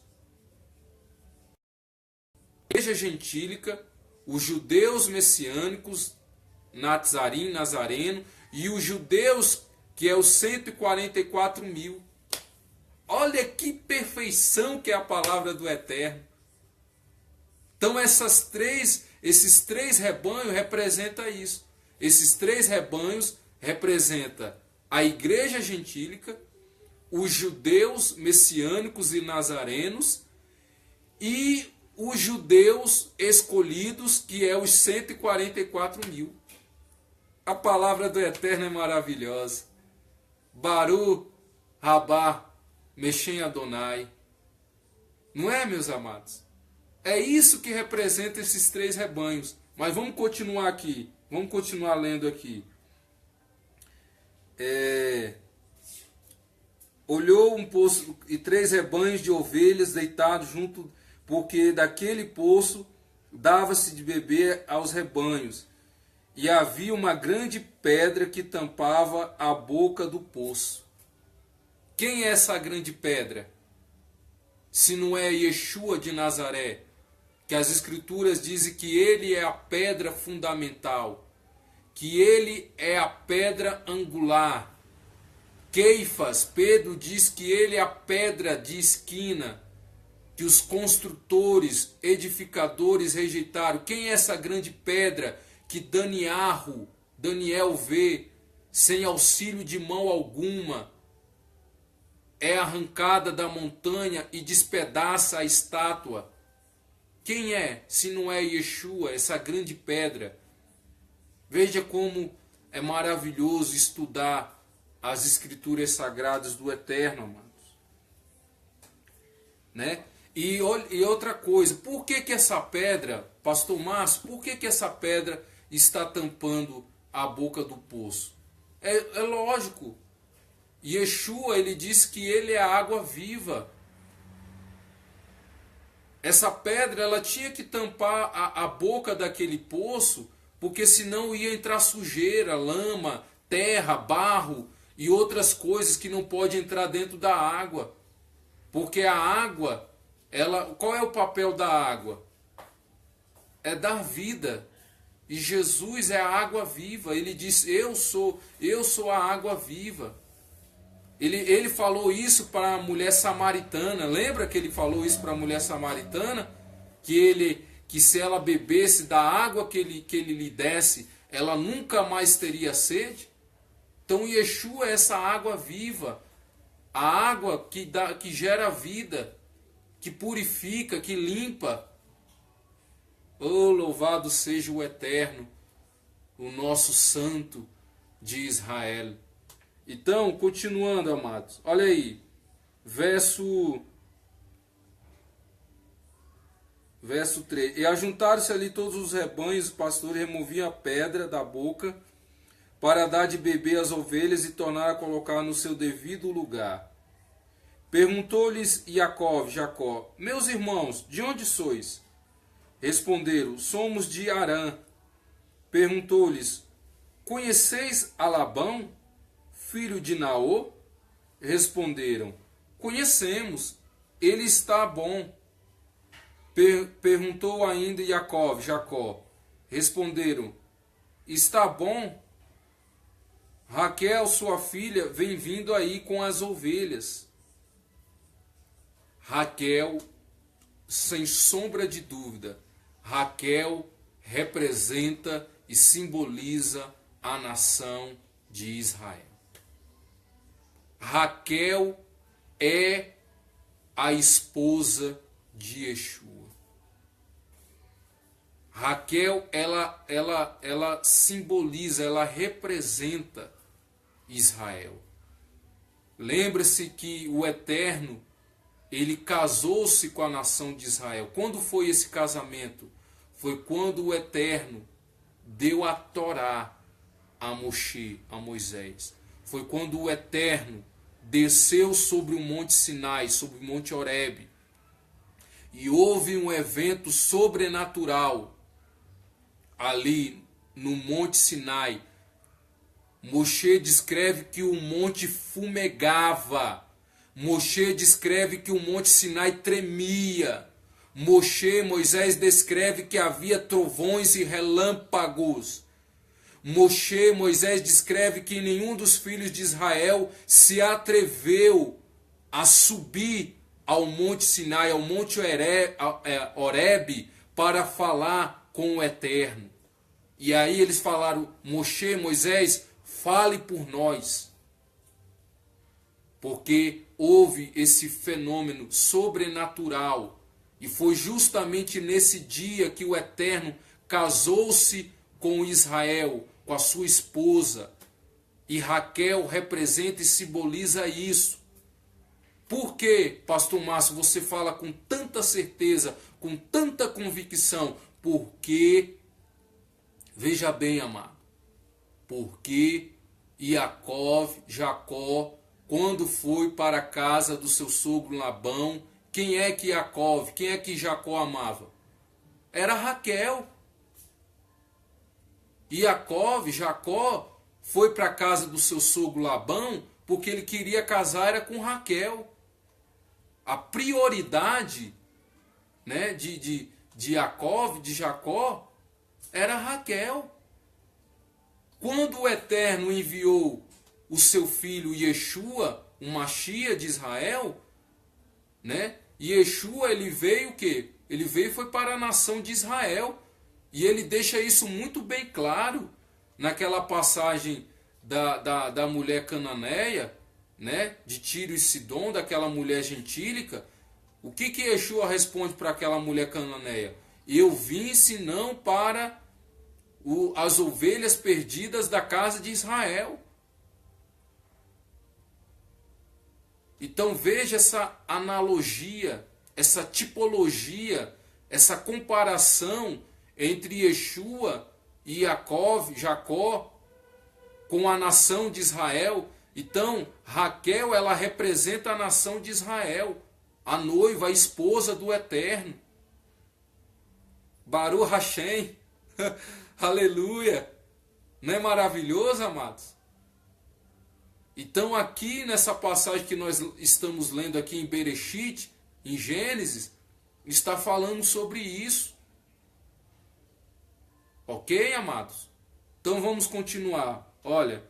A igreja gentílica, os judeus messiânicos, Nazarim, Nazareno, e os judeus que é os 144 mil. Olha que perfeição que é a palavra do Eterno. Então esses três rebanhos representam isso. Esses 3 rebanhos representam a igreja gentílica, os judeus messiânicos e nazarenos e os judeus escolhidos, que é os 144 mil. A palavra do Eterno é maravilhosa. Baru, Rabá, Mexem Adonai. Não é, meus amados? É isso que representa esses 3 rebanhos. Mas vamos continuar aqui. Vamos continuar lendo aqui. Olhou um poço e 3 rebanhos de ovelhas deitados junto, porque daquele poço dava-se de beber aos rebanhos. E havia uma grande pedra que tampava a boca do poço. Quem é essa grande pedra? Se não é Yeshua de Nazaré, que as Escrituras dizem que ele é a pedra fundamental, que ele é a pedra angular. Keifas, Pedro diz que ele é a pedra de esquina, que os construtores, edificadores rejeitaram. Quem é essa grande pedra que Daniel vê, sem auxílio de mão alguma, é arrancada da montanha e despedaça a estátua? Quem é, se não é Yeshua, essa grande pedra? Veja como é maravilhoso estudar as Escrituras Sagradas do Eterno, amados. Né? E outra coisa, por que essa pedra, pastor Márcio, por que essa pedra está tampando a boca do poço? É lógico. Yeshua, ele diz que ele é a água viva. Essa pedra, ela tinha que tampar a boca daquele poço, porque senão ia entrar sujeira, lama, terra, barro e outras coisas que não pode entrar dentro da água. Porque a água, qual é o papel da água? É dar vida. E Jesus é a água viva. Ele diz, eu sou a água viva. Ele falou isso para a mulher samaritana. Lembra que ele falou isso para a mulher samaritana? Que se ela bebesse da água que ele lhe desse, ela nunca mais teria sede? Então Yeshua é essa água viva. A água que gera vida, que purifica, que limpa. Oh, louvado seja o Eterno, o nosso Santo de Israel. Então, continuando, amados, olha aí, verso 3. E ajuntaram-se ali todos os rebanhos, os pastores removiam a pedra da boca para dar de beber às ovelhas e tornar a colocar no seu devido lugar. Perguntou-lhes Jacó, meus irmãos, de onde sois? Responderam, somos de Harã. Perguntou-lhes, conheceis a Labão, filho de Naô? Responderam, conhecemos, ele está bom. Perguntou ainda Jacó. Responderam, está bom? Raquel, sua filha, vem vindo aí com as ovelhas. Raquel, sem sombra de dúvida, Raquel representa e simboliza a nação de Israel. Raquel é a esposa de Yeshua. Raquel, ela simboliza, ela representa Israel. Lembre-se que o Eterno, ele casou-se com a nação de Israel. Quando foi esse casamento? Foi quando o Eterno deu a Torá a Moisés. Foi quando o Eterno desceu sobre o Monte Sinai, sobre o Monte Horebe. E houve um evento sobrenatural ali no Monte Sinai. Moshe descreve que o monte fumegava. Moshe descreve que o Monte Sinai tremia. Moisés descreve que havia trovões e relâmpagos. Moisés descreve que nenhum dos filhos de Israel se atreveu a subir ao Monte Sinai, ao Monte Horebe, para falar com o Eterno. E aí eles falaram, Moisés, fale por nós. Porque houve esse fenômeno sobrenatural. E foi justamente nesse dia que o Eterno casou-se com Israel, com a sua esposa. E Raquel representa e simboliza isso. Por que, pastor Márcio, você fala com tanta certeza, com tanta convicção? Porque, veja bem, amado, porque Jacó, quando foi para a casa do seu sogro Labão, quem é que Jacó amava? Era Raquel. Jacó foi para a casa do seu sogro Labão porque ele queria casar era com Raquel. A prioridade, né, de Jacó, era Raquel. Quando o Eterno enviou o seu filho Yeshua, o Mashiach de Israel, né? Yeshua, ele veio o quê? Ele veio foi para a nação de Israel. E ele deixa isso muito bem claro naquela passagem da mulher cananeia, né? De Tiro e Sidom, daquela mulher gentílica. O que Yeshua responde para aquela mulher cananeia? Eu vim senão para as ovelhas perdidas da casa de Israel. Então veja essa analogia, essa tipologia, essa comparação entre Yeshua e Jacó com a nação de Israel. Então Raquel, ela representa a nação de Israel, a noiva, a esposa do Eterno. Baruch Hashem. Aleluia! Não é maravilhoso, amados? Então aqui nessa passagem que nós estamos lendo aqui em Bereshit, em Gênesis, está falando sobre isso. Ok, amados? Então vamos continuar. Olha,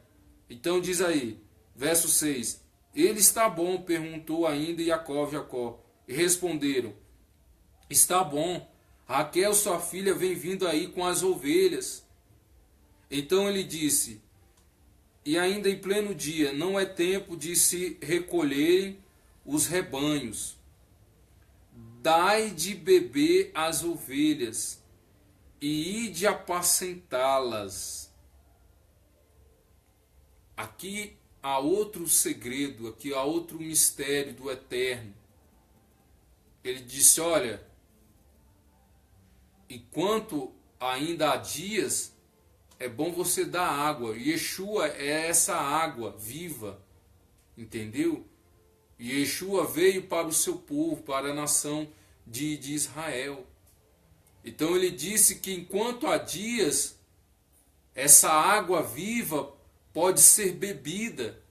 então diz aí, verso 6. Ele está bom, perguntou ainda Jacó. E responderam, está bom. Raquel, sua filha, vem vindo aí com as ovelhas. Então ele disse, e ainda em pleno dia, não é tempo de se recolherem os rebanhos. Dai de beber as ovelhas e ide apacentá-las. Aqui há outro segredo, aqui há outro mistério do Eterno. Ele disse, olha, enquanto ainda há dias, é bom você dar água. Yeshua é essa água viva, entendeu? Yeshua veio para o seu povo, para a nação de Israel. Então ele disse que enquanto há dias, essa água viva pode ser bebida.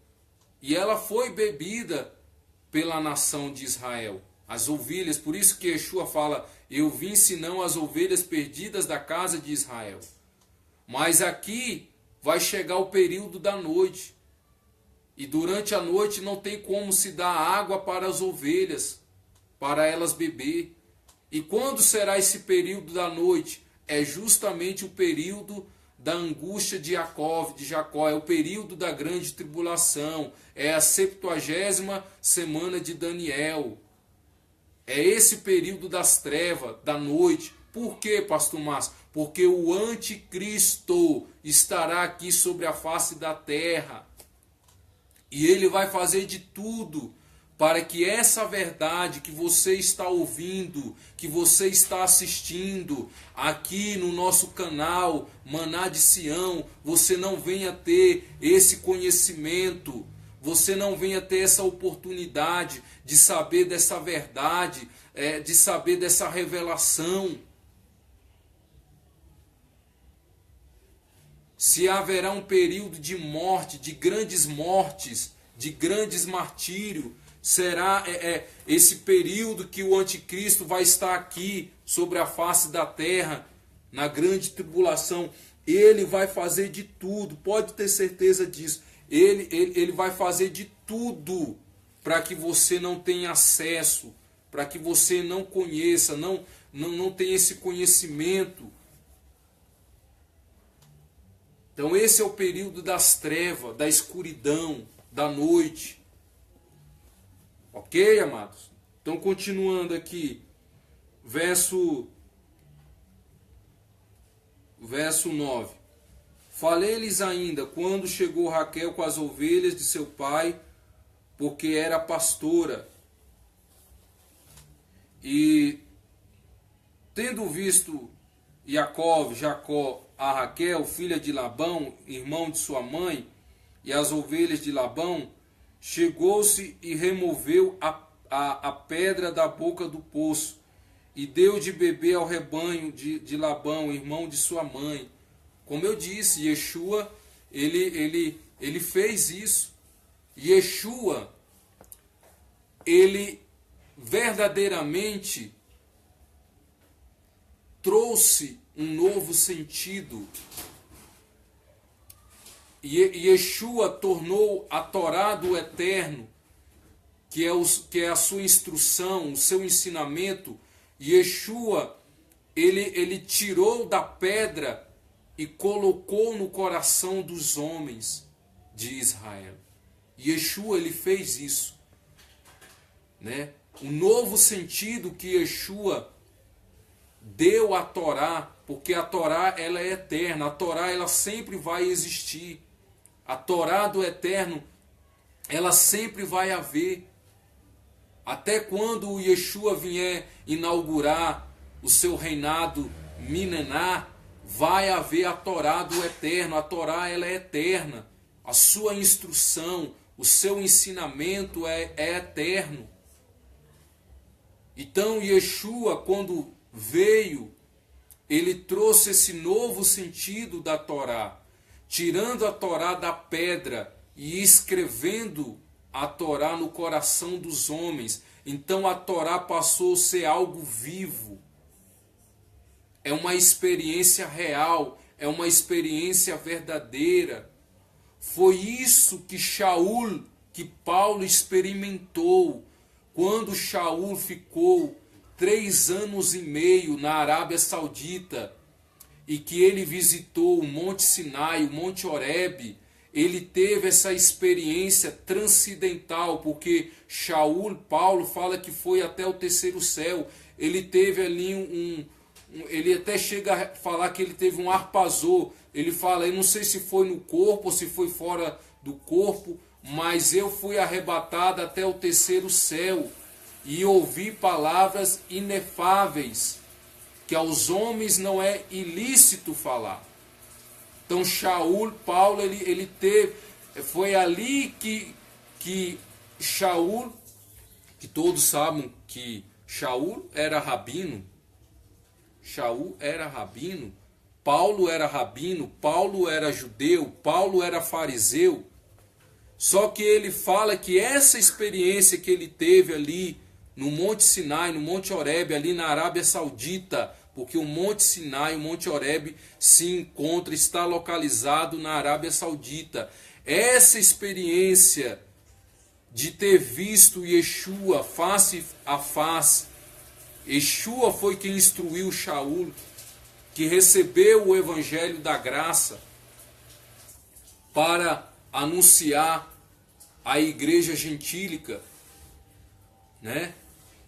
E ela foi bebida pela nação de Israel. As ovelhas, por isso que Yeshua fala, eu vim senão as ovelhas perdidas da casa de Israel. Mas aqui vai chegar o período da noite. E durante a noite não tem como se dar água para as ovelhas, para elas beber. E quando será esse período da noite? É justamente o período da angústia de Jacó, é o período da grande tribulação, é a 70ª semana de Daniel. É esse período das trevas, da noite. Por quê, pastor Márcio? Porque o anticristo estará aqui sobre a face da terra. E ele vai fazer de tudo para que essa verdade que você está ouvindo, que você está assistindo aqui no nosso canal Maná de Sião, você não venha ter esse conhecimento, você não venha ter essa oportunidade de saber dessa verdade, de saber dessa revelação. Se haverá um período de morte, de grandes mortes, de grandes martírios, será esse período que o anticristo vai estar aqui sobre a face da terra, na grande tribulação. Ele vai fazer de tudo, pode ter certeza disso. Ele vai fazer de tudo para que você não tenha acesso, para que você não conheça, não tenha esse conhecimento. Então esse é o período das trevas, da escuridão, da noite. Ok, amados? Então continuando aqui, verso 9. Falei-lhes ainda, quando chegou Raquel com as ovelhas de seu pai, porque era pastora. E tendo visto Jacó, a Raquel, filha de Labão, irmão de sua mãe, e as ovelhas de Labão, chegou-se e removeu a pedra da boca do poço, e deu de beber ao rebanho de Labão, irmão de sua mãe. Como eu disse, Yeshua, ele fez isso. Yeshua, ele verdadeiramente trouxe um novo sentido. E Yeshua tornou a Torá do Eterno, que é a sua instrução, o seu ensinamento. Yeshua, ele tirou da pedra e colocou no coração dos homens de Israel. Yeshua, ele fez isso, né? O novo sentido que Yeshua deu à Torá, porque a Torá ela é eterna, a Torá ela sempre vai existir. A Torá do Eterno, ela sempre vai haver. Até quando o Yeshua vier inaugurar o seu reinado milenar, vai haver a Torá do Eterno. A Torá ela é eterna. A sua instrução, o seu ensinamento é eterno. Então Yeshua, quando veio, ele trouxe esse novo sentido da Torá, tirando a Torá da pedra e escrevendo a Torá no coração dos homens. Então a Torá passou a ser algo vivo. É uma experiência real, é uma experiência verdadeira. Foi isso que Paulo experimentou quando Shaul ficou 3 anos e meio na Arábia Saudita e que ele visitou o Monte Sinai, o Monte Horebe. Ele teve essa experiência transcendental, porque Paulo fala que foi até o 3º céu. Ele teve ali ele até chega a falar que ele teve um arpazô. Ele fala, eu não sei se foi no corpo ou se foi fora do corpo, mas eu fui arrebatado até o 3º céu e ouvi palavras inefáveis, que aos homens não é ilícito falar. Então Paulo, ele teve, foi ali que Shaul, que todos sabem que Shaul era rabino, Paulo era rabino, Paulo era judeu, Paulo era fariseu. Só que ele fala que essa experiência que ele teve ali no Monte Sinai, no Monte Horebe, ali na Arábia Saudita, porque o Monte Sinai, o Monte Horebe está localizado na Arábia Saudita. Essa experiência de ter visto Yeshua face a face, Yeshua foi quem instruiu Shaul, que recebeu o Evangelho da Graça para anunciar a igreja gentílica, né?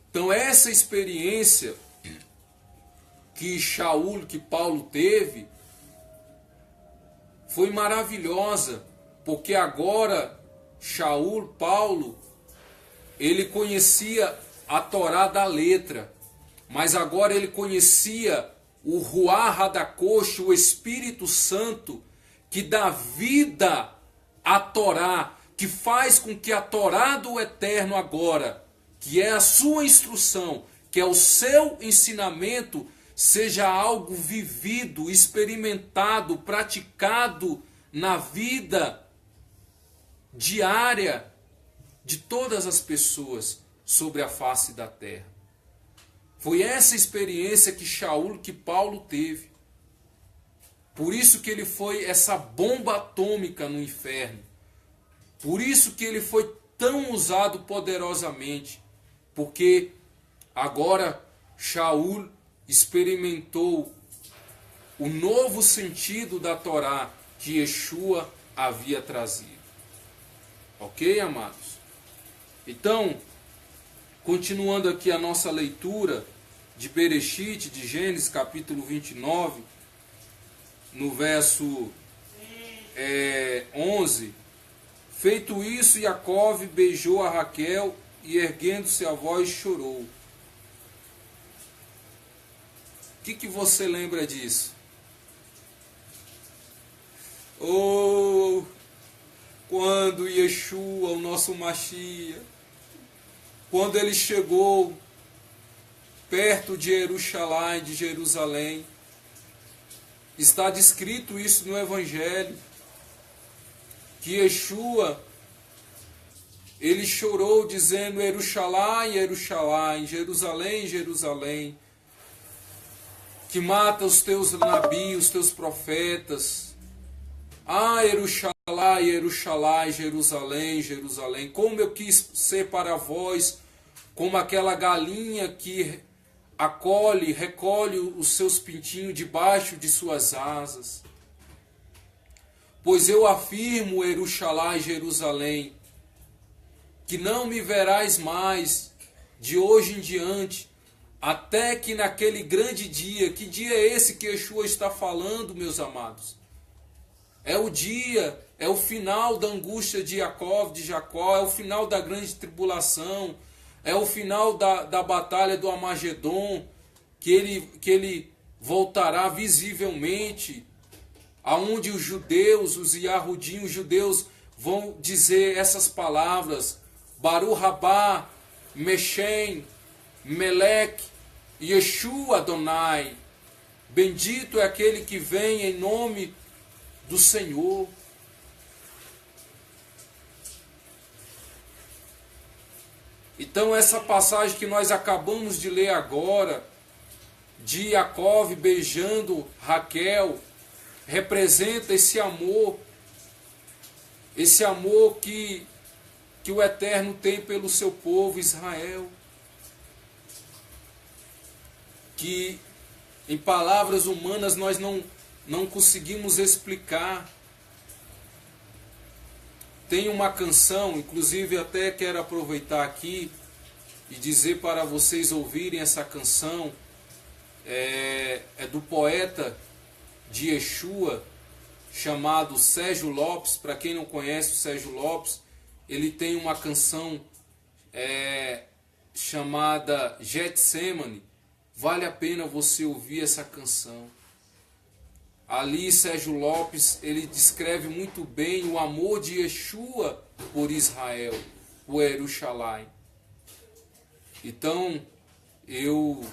Então essa experiência que Paulo teve, foi maravilhosa, porque agora Paulo, ele conhecia a Torá da letra, mas agora ele conhecia o Ruach HaKodesh, o Espírito Santo, que dá vida à Torá, que faz com que a Torá do Eterno agora, que é a sua instrução, que é o seu ensinamento, seja algo vivido, experimentado, praticado na vida diária de todas as pessoas sobre a face da terra. Foi essa experiência que Paulo teve. Por isso que ele foi essa bomba atômica no inferno. Por isso que ele foi tão usado poderosamente. Porque agora Shaul experimentou o novo sentido da Torá que Yeshua havia trazido. Ok, amados? Então, continuando aqui a nossa leitura de Bereshit, de Gênesis capítulo 29, no verso 11. Feito isso, Jacó beijou a Raquel e, erguendo-se a voz, chorou. O que você lembra disso? Oh, quando Yeshua, o nosso Mashiach, quando ele chegou perto de Jerusalém, está descrito isso no Evangelho, que Yeshua, ele chorou dizendo: Jerusalém, Jerusalém, Jerusalém, Jerusalém, que mata os teus nabis, os teus profetas. Ah, Jerusalém, Jerusalém, Jerusalém, Jerusalém, como eu quis ser para vós como aquela galinha que recolhe os seus pintinhos debaixo de suas asas. Pois eu afirmo, Jerusalém, Jerusalém, que não me verás mais de hoje em diante, até que naquele grande dia. Que dia é esse que Yeshua está falando, meus amados? É o dia, é o final da angústia de Jacó, é o final da grande tribulação, é o final da batalha do Armagedon, que ele voltará visivelmente, aonde os judeus, os Yahudim, os judeus vão dizer essas palavras: Baruch Rabá, Meshem, Melech, Yeshua Adonai. Bendito é aquele que vem em nome do Senhor. Então essa passagem que nós acabamos de ler agora, de Jacó beijando Raquel, representa esse amor que o Eterno tem pelo seu povo Israel, que em palavras humanas nós não conseguimos explicar. Tem uma canção, inclusive até quero aproveitar aqui e dizer para vocês ouvirem essa canção, é do poeta de Yeshua, chamado Sérgio Lopes. Para quem não conhece o Sérgio Lopes, ele tem uma canção chamada Getsemane. Vale a pena você ouvir essa canção. Ali Sérgio Lopes, ele descreve muito bem o amor de Yeshua por Israel, por Jerusalém. Então, eu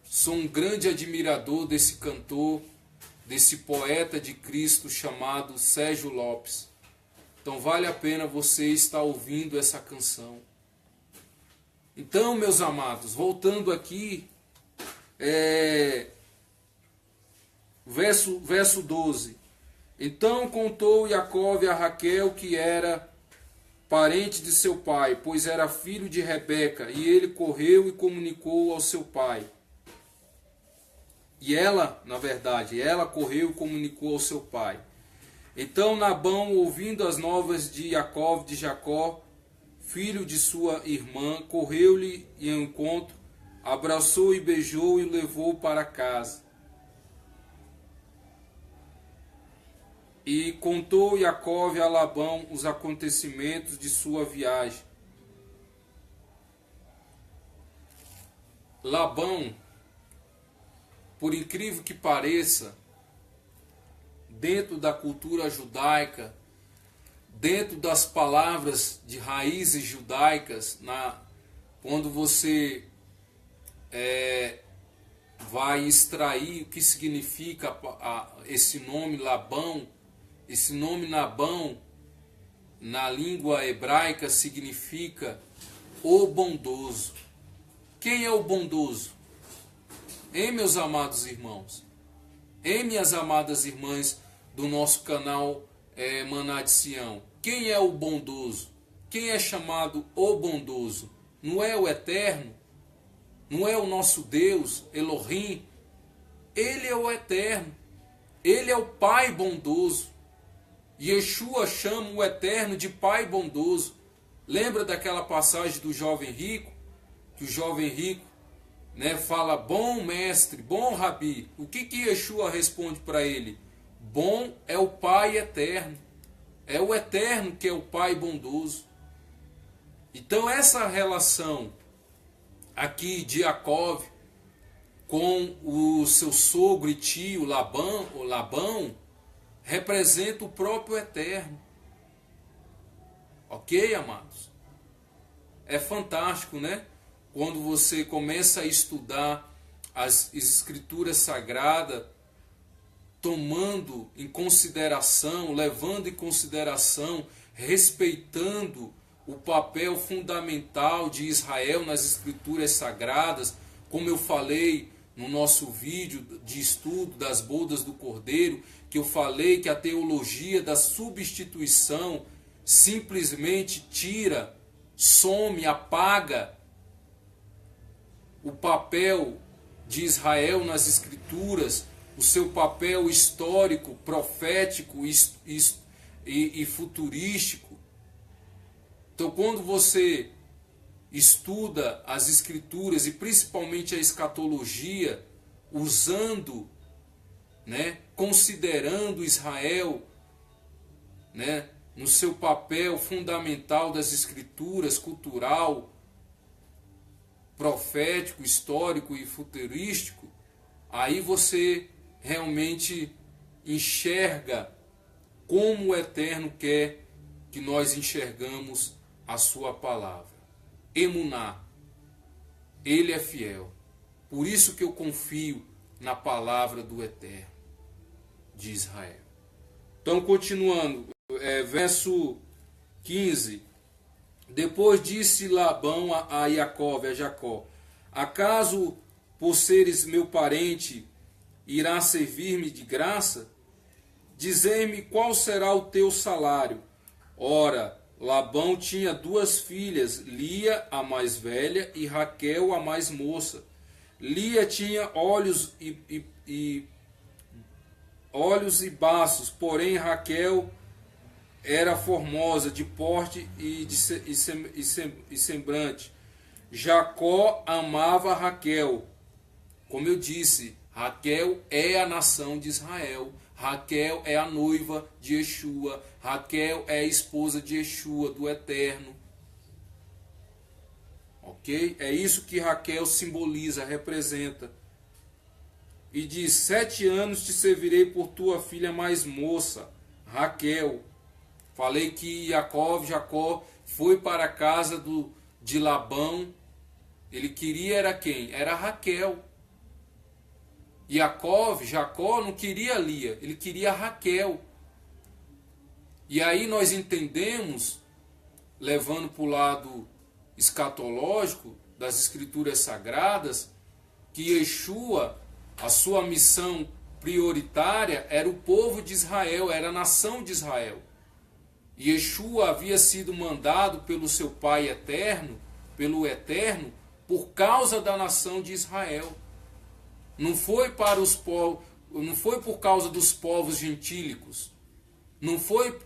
sou um grande admirador desse cantor, desse poeta de Cristo chamado Sérgio Lopes. Então vale a pena você estar ouvindo essa canção. Então, meus amados, voltando aqui, verso 12. Então contou Jacó a Raquel que era parente de seu pai, pois era filho de Rebeca, e ele correu e comunicou ao seu pai. E ela, na verdade, ela correu e comunicou ao seu pai. Então Labão, ouvindo as novas de Jacó, filho de sua irmã, correu-lhe ao encontro, abraçou e beijou e o levou para casa. E contou Jacó a Labão os acontecimentos de sua viagem. Labão, por incrível que pareça, dentro da cultura judaica, dentro das palavras de raízes judaicas, quando você vai extrair o que significa esse nome Labão, esse nome Labão, na língua hebraica, significa o bondoso. Quem é o bondoso? Meus amados irmãos, minhas amadas irmãs do nosso canal Maná de Sião, quem é o bondoso? Quem é chamado o bondoso? Não é o Eterno? Não é o nosso Deus, Elohim? Ele é o Eterno. Ele é o Pai bondoso. Yeshua chama o Eterno de Pai bondoso. Lembra daquela passagem do jovem rico? Que o jovem rico fala: bom mestre, bom rabi. O que Yeshua responde para ele? Bom é o Pai eterno. É o eterno que é o Pai bondoso. Então essa relação aqui de Jacó com o seu sogro e tio Labão representa o próprio eterno. Ok, amados? É fantástico, né? Quando você começa a estudar as escrituras sagradas, tomando em consideração, levando em consideração, respeitando o papel fundamental de Israel nas escrituras sagradas, como eu falei no nosso vídeo de estudo das bodas do Cordeiro, que eu falei que a teologia da substituição simplesmente tira, some, apaga o papel de Israel nas escrituras, o seu papel histórico, profético e futurístico. Então, quando você estuda as escrituras e principalmente a escatologia, usando, né, considerando Israel, né, no seu papel fundamental das escrituras, cultural, profético, histórico e futurístico, aí você realmente enxerga como o Eterno quer que nós enxergamos a sua palavra. Emuná, ele é fiel. Por isso que eu confio na palavra do Eterno de Israel. Então, continuando, verso 15. Depois disse Labão a Jacó: acaso, por seres meu parente, irá servir-me de graça? Dizei-me qual será o teu salário. Ora, Labão tinha 2 filhas, Lia, a mais velha, e Raquel, a mais moça. Lia tinha olhos e baços, porém Raquel era formosa de porte e semblante. Jacó amava Raquel. Como eu disse, Raquel é a nação de Israel. Raquel é a noiva de Yeshua. Raquel é a esposa de Yeshua, do Eterno. Ok? É isso que Raquel simboliza, representa. E diz: 7 anos te servirei por tua filha mais moça, Raquel. Falei que Jacó foi para a casa de Labão. Ele queria era quem? Era Raquel. Jacó não queria Lia, ele queria Raquel. E aí nós entendemos, levando para o lado escatológico das escrituras sagradas, que Yeshua, a sua missão prioritária era o povo de Israel, era a nação de Israel. E Yeshua havia sido mandado pelo seu Pai eterno, pelo Eterno, por causa da nação de Israel. Não foi para os povos, não foi por causa dos povos gentílicos, não foi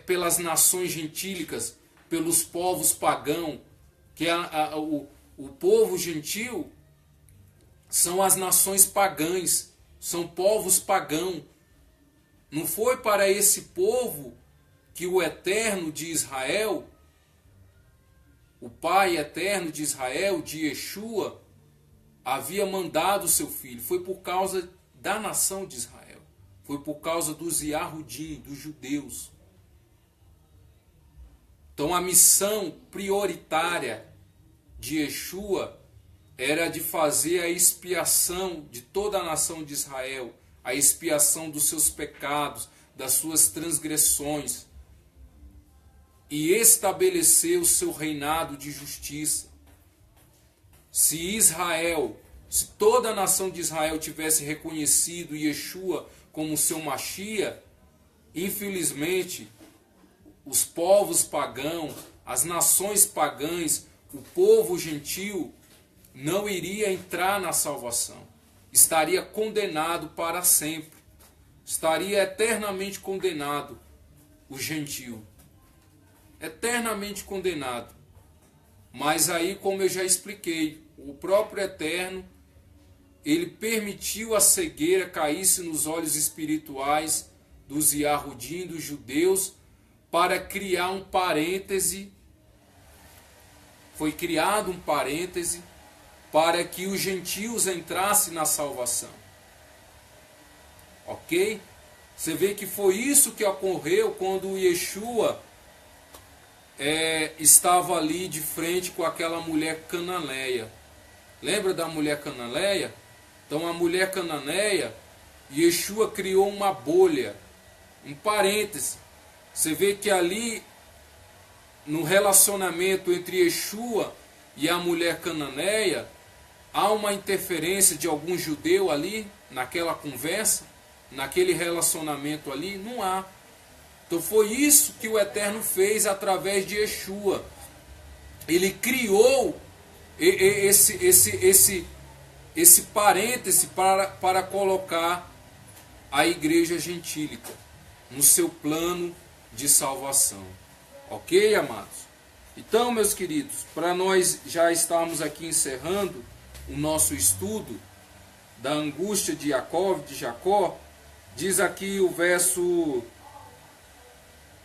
pelas nações gentílicas, pelos povos pagãos, que o povo gentil são as nações pagãs, são povos pagãos. Não foi para esse povo que o Eterno de Israel, o Pai Eterno de Israel, de Yeshua, havia mandado seu filho. Foi por causa da nação de Israel. Foi por causa dos Yahudim, dos judeus. Então a missão prioritária de Yeshua era de fazer a expiação de toda a nação de Israel, a expiação dos seus pecados, das suas transgressões, e estabelecer o seu reinado de justiça. Se toda a nação de Israel tivesse reconhecido Yeshua como seu Mashiach, infelizmente, os povos pagãos, as nações pagãs, o povo gentil, não iria entrar na salvação. Estaria condenado para sempre. Estaria eternamente condenado o gentil. Eternamente condenado. Mas aí, como eu já expliquei, o próprio Eterno, ele permitiu a cegueira caísse nos olhos espirituais dos Yahudim, dos judeus, para criar um parêntese. Foi criado um parêntese para que os gentios entrassem na salvação. Ok? Você vê que foi isso que ocorreu quando Yeshua estava ali de frente com aquela mulher cananeia. Lembra da mulher cananeia? Então a mulher cananeia, Yeshua criou uma bolha, um parêntese. Você vê que ali, no relacionamento entre Yeshua e a mulher cananeia, há uma interferência de algum judeu ali, naquela conversa, naquele relacionamento ali? Não há. Então foi isso que o Eterno fez através de Yeshua. Ele criou esse parêntese para colocar a igreja gentílica no seu plano de salvação. Ok, amados? Então, meus queridos, para nós já estarmos aqui encerrando o nosso estudo da angústia de Jacó, diz aqui o verso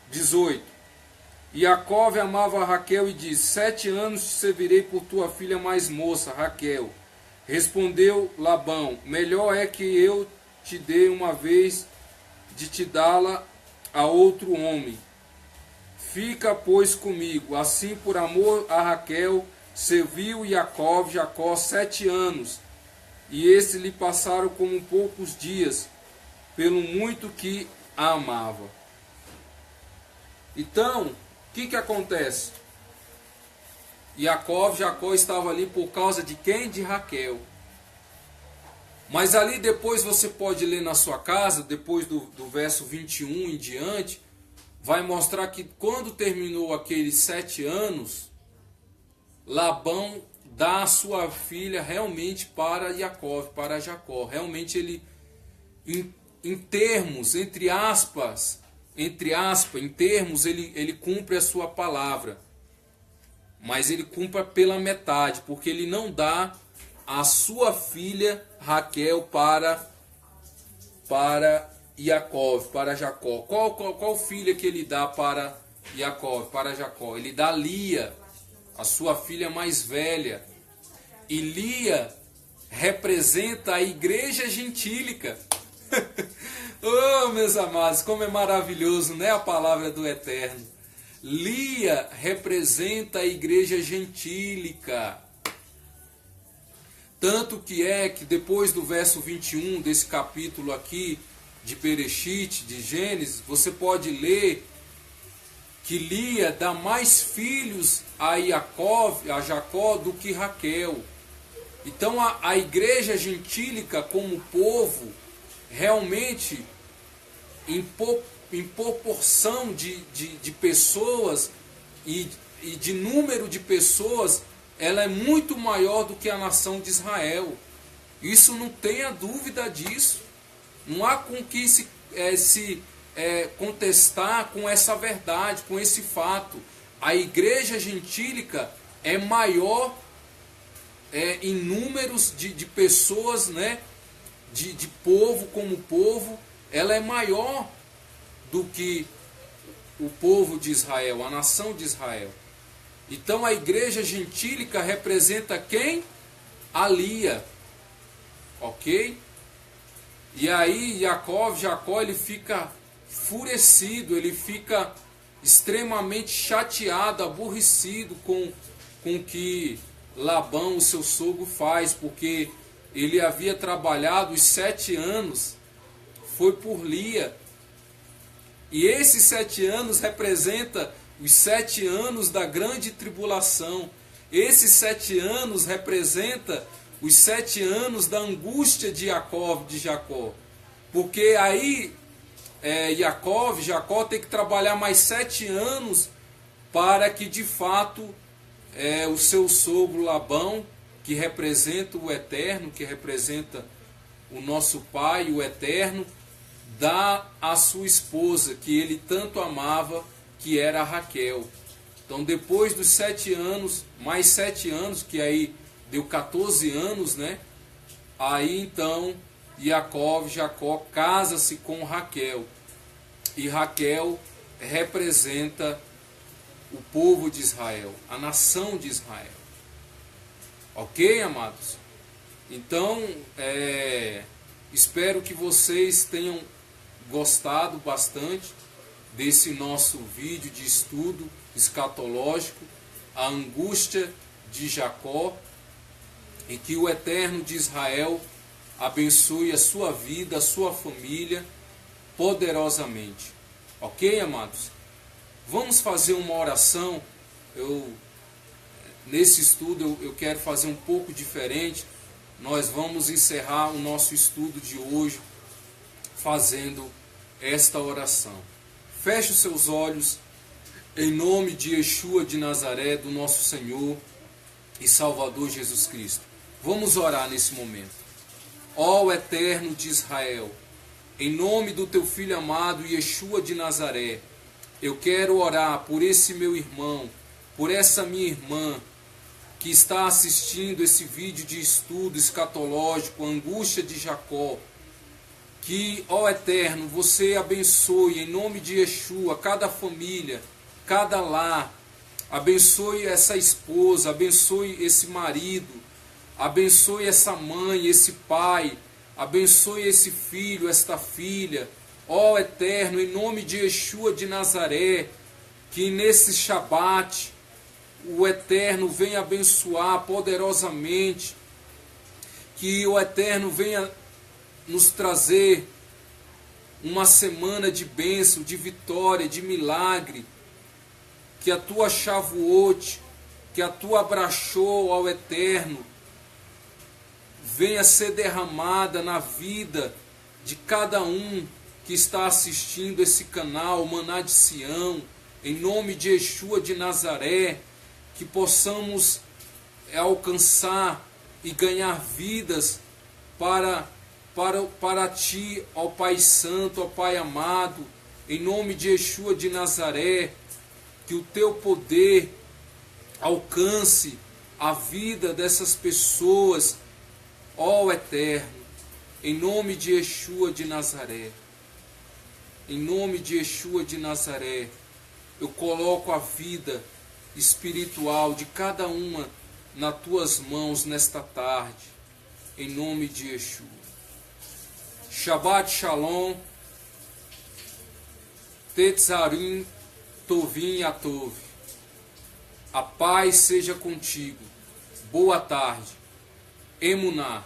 18. Jacó amava Raquel e disse: 7 anos te servirei por tua filha mais moça, Raquel. Respondeu Labão: melhor é que eu te dê uma vez de te dá-la a outro homem. Fica, pois, comigo. Assim, por amor a Raquel, serviu Jacó 7 anos, e esses lhe passaram como poucos dias, pelo muito que a amava. Então, o que acontece? Jacó estava ali por causa de quem? De Raquel. Mas ali depois você pode ler na sua casa, depois do verso 21 em diante, vai mostrar que quando terminou aqueles 7 anos, Labão dá a sua filha realmente para Jacó. Realmente ele, em termos, em termos, ele cumpre a sua palavra. Mas ele cumpre pela metade, porque ele não dá a sua filha Raquel para Jacó. Qual filha que ele dá para Jacó? Ele dá Lia, a sua filha mais velha. E Lia representa a igreja gentílica. Oh, meus amados, como é maravilhoso, né, a palavra do Eterno. Lia representa a igreja gentílica. Tanto que depois do verso 21 desse capítulo aqui de Bereshit, de Gênesis, você pode ler que Lia dá mais filhos a Jacó do que Raquel. Então a igreja gentílica como povo, realmente, em proporção de pessoas e de número de pessoas, ela é muito maior do que a nação de Israel. Isso não tenha dúvida disso. Não há com que se contestar com essa verdade, com esse fato. A igreja gentílica é maior em números de pessoas, né? De povo como povo, ela é maior do que o povo de Israel, a nação de Israel. Então a igreja gentílica representa quem? A Lia. Ok? E aí Jacó ele fica enfurecido, ele fica extremamente chateado, aborrecido com o que Labão, o seu sogro, faz, porque ele havia trabalhado os 7 anos, foi por Lia. E esses 7 anos representa os 7 anos da grande tribulação. Esses 7 anos representa os 7 anos da angústia de Jacó. Porque aí Jacó tem que trabalhar mais 7 anos para que de fato o seu sogro Labão, que representa o Eterno, que representa o nosso Pai, o Eterno, dá a sua esposa, que ele tanto amava, que era Raquel. Então depois dos 7 anos, mais 7 anos, que aí deu 14 anos, né? Aí então Jacó casa-se com Raquel. E Raquel representa o povo de Israel, a nação de Israel. Ok, amados? Então, espero que vocês tenham gostado bastante desse nosso vídeo de estudo escatológico, a angústia de Jacó, e que o Eterno de Israel abençoe a sua vida, a sua família, poderosamente. Ok, amados? Vamos fazer uma oração. Nesse estudo eu quero fazer um pouco diferente. Nós vamos encerrar o nosso estudo de hoje fazendo esta oração. Feche os seus olhos em nome de Yeshua de Nazaré, do nosso Senhor e Salvador Jesus Cristo. Vamos orar nesse momento. Ó Eterno de Israel, em nome do teu Filho amado Yeshua de Nazaré, eu quero orar por esse meu irmão, por essa minha irmã, que está assistindo esse vídeo de estudo escatológico, a angústia de Jacó. Que, ó Eterno, você abençoe em nome de Yeshua cada família, cada lar. Abençoe essa esposa, abençoe esse marido, abençoe essa mãe, esse pai, abençoe esse filho, esta filha. Ó Eterno, em nome de Yeshua de Nazaré, que nesse Shabat o Eterno venha abençoar poderosamente, que o Eterno venha nos trazer uma semana de bênção, de vitória, de milagre, que a tua Shavuot, que a tua Brachot ao Eterno venha ser derramada na vida de cada um que está assistindo esse canal, Maná de Sião, em nome de Yeshua de Nazaré, que possamos alcançar e ganhar vidas para Ti, ó Pai Santo, ó Pai amado, em nome de Yeshua de Nazaré, que o Teu poder alcance a vida dessas pessoas, ó Eterno, em nome de Yeshua de Nazaré. Em nome de Yeshua de Nazaré, eu coloco a vida espiritual de cada uma nas Tuas mãos nesta tarde, em nome de Yeshua. Shabbat Shalom, Tetzarim Tovim Atov. A paz seja contigo. Boa tarde. Emuná.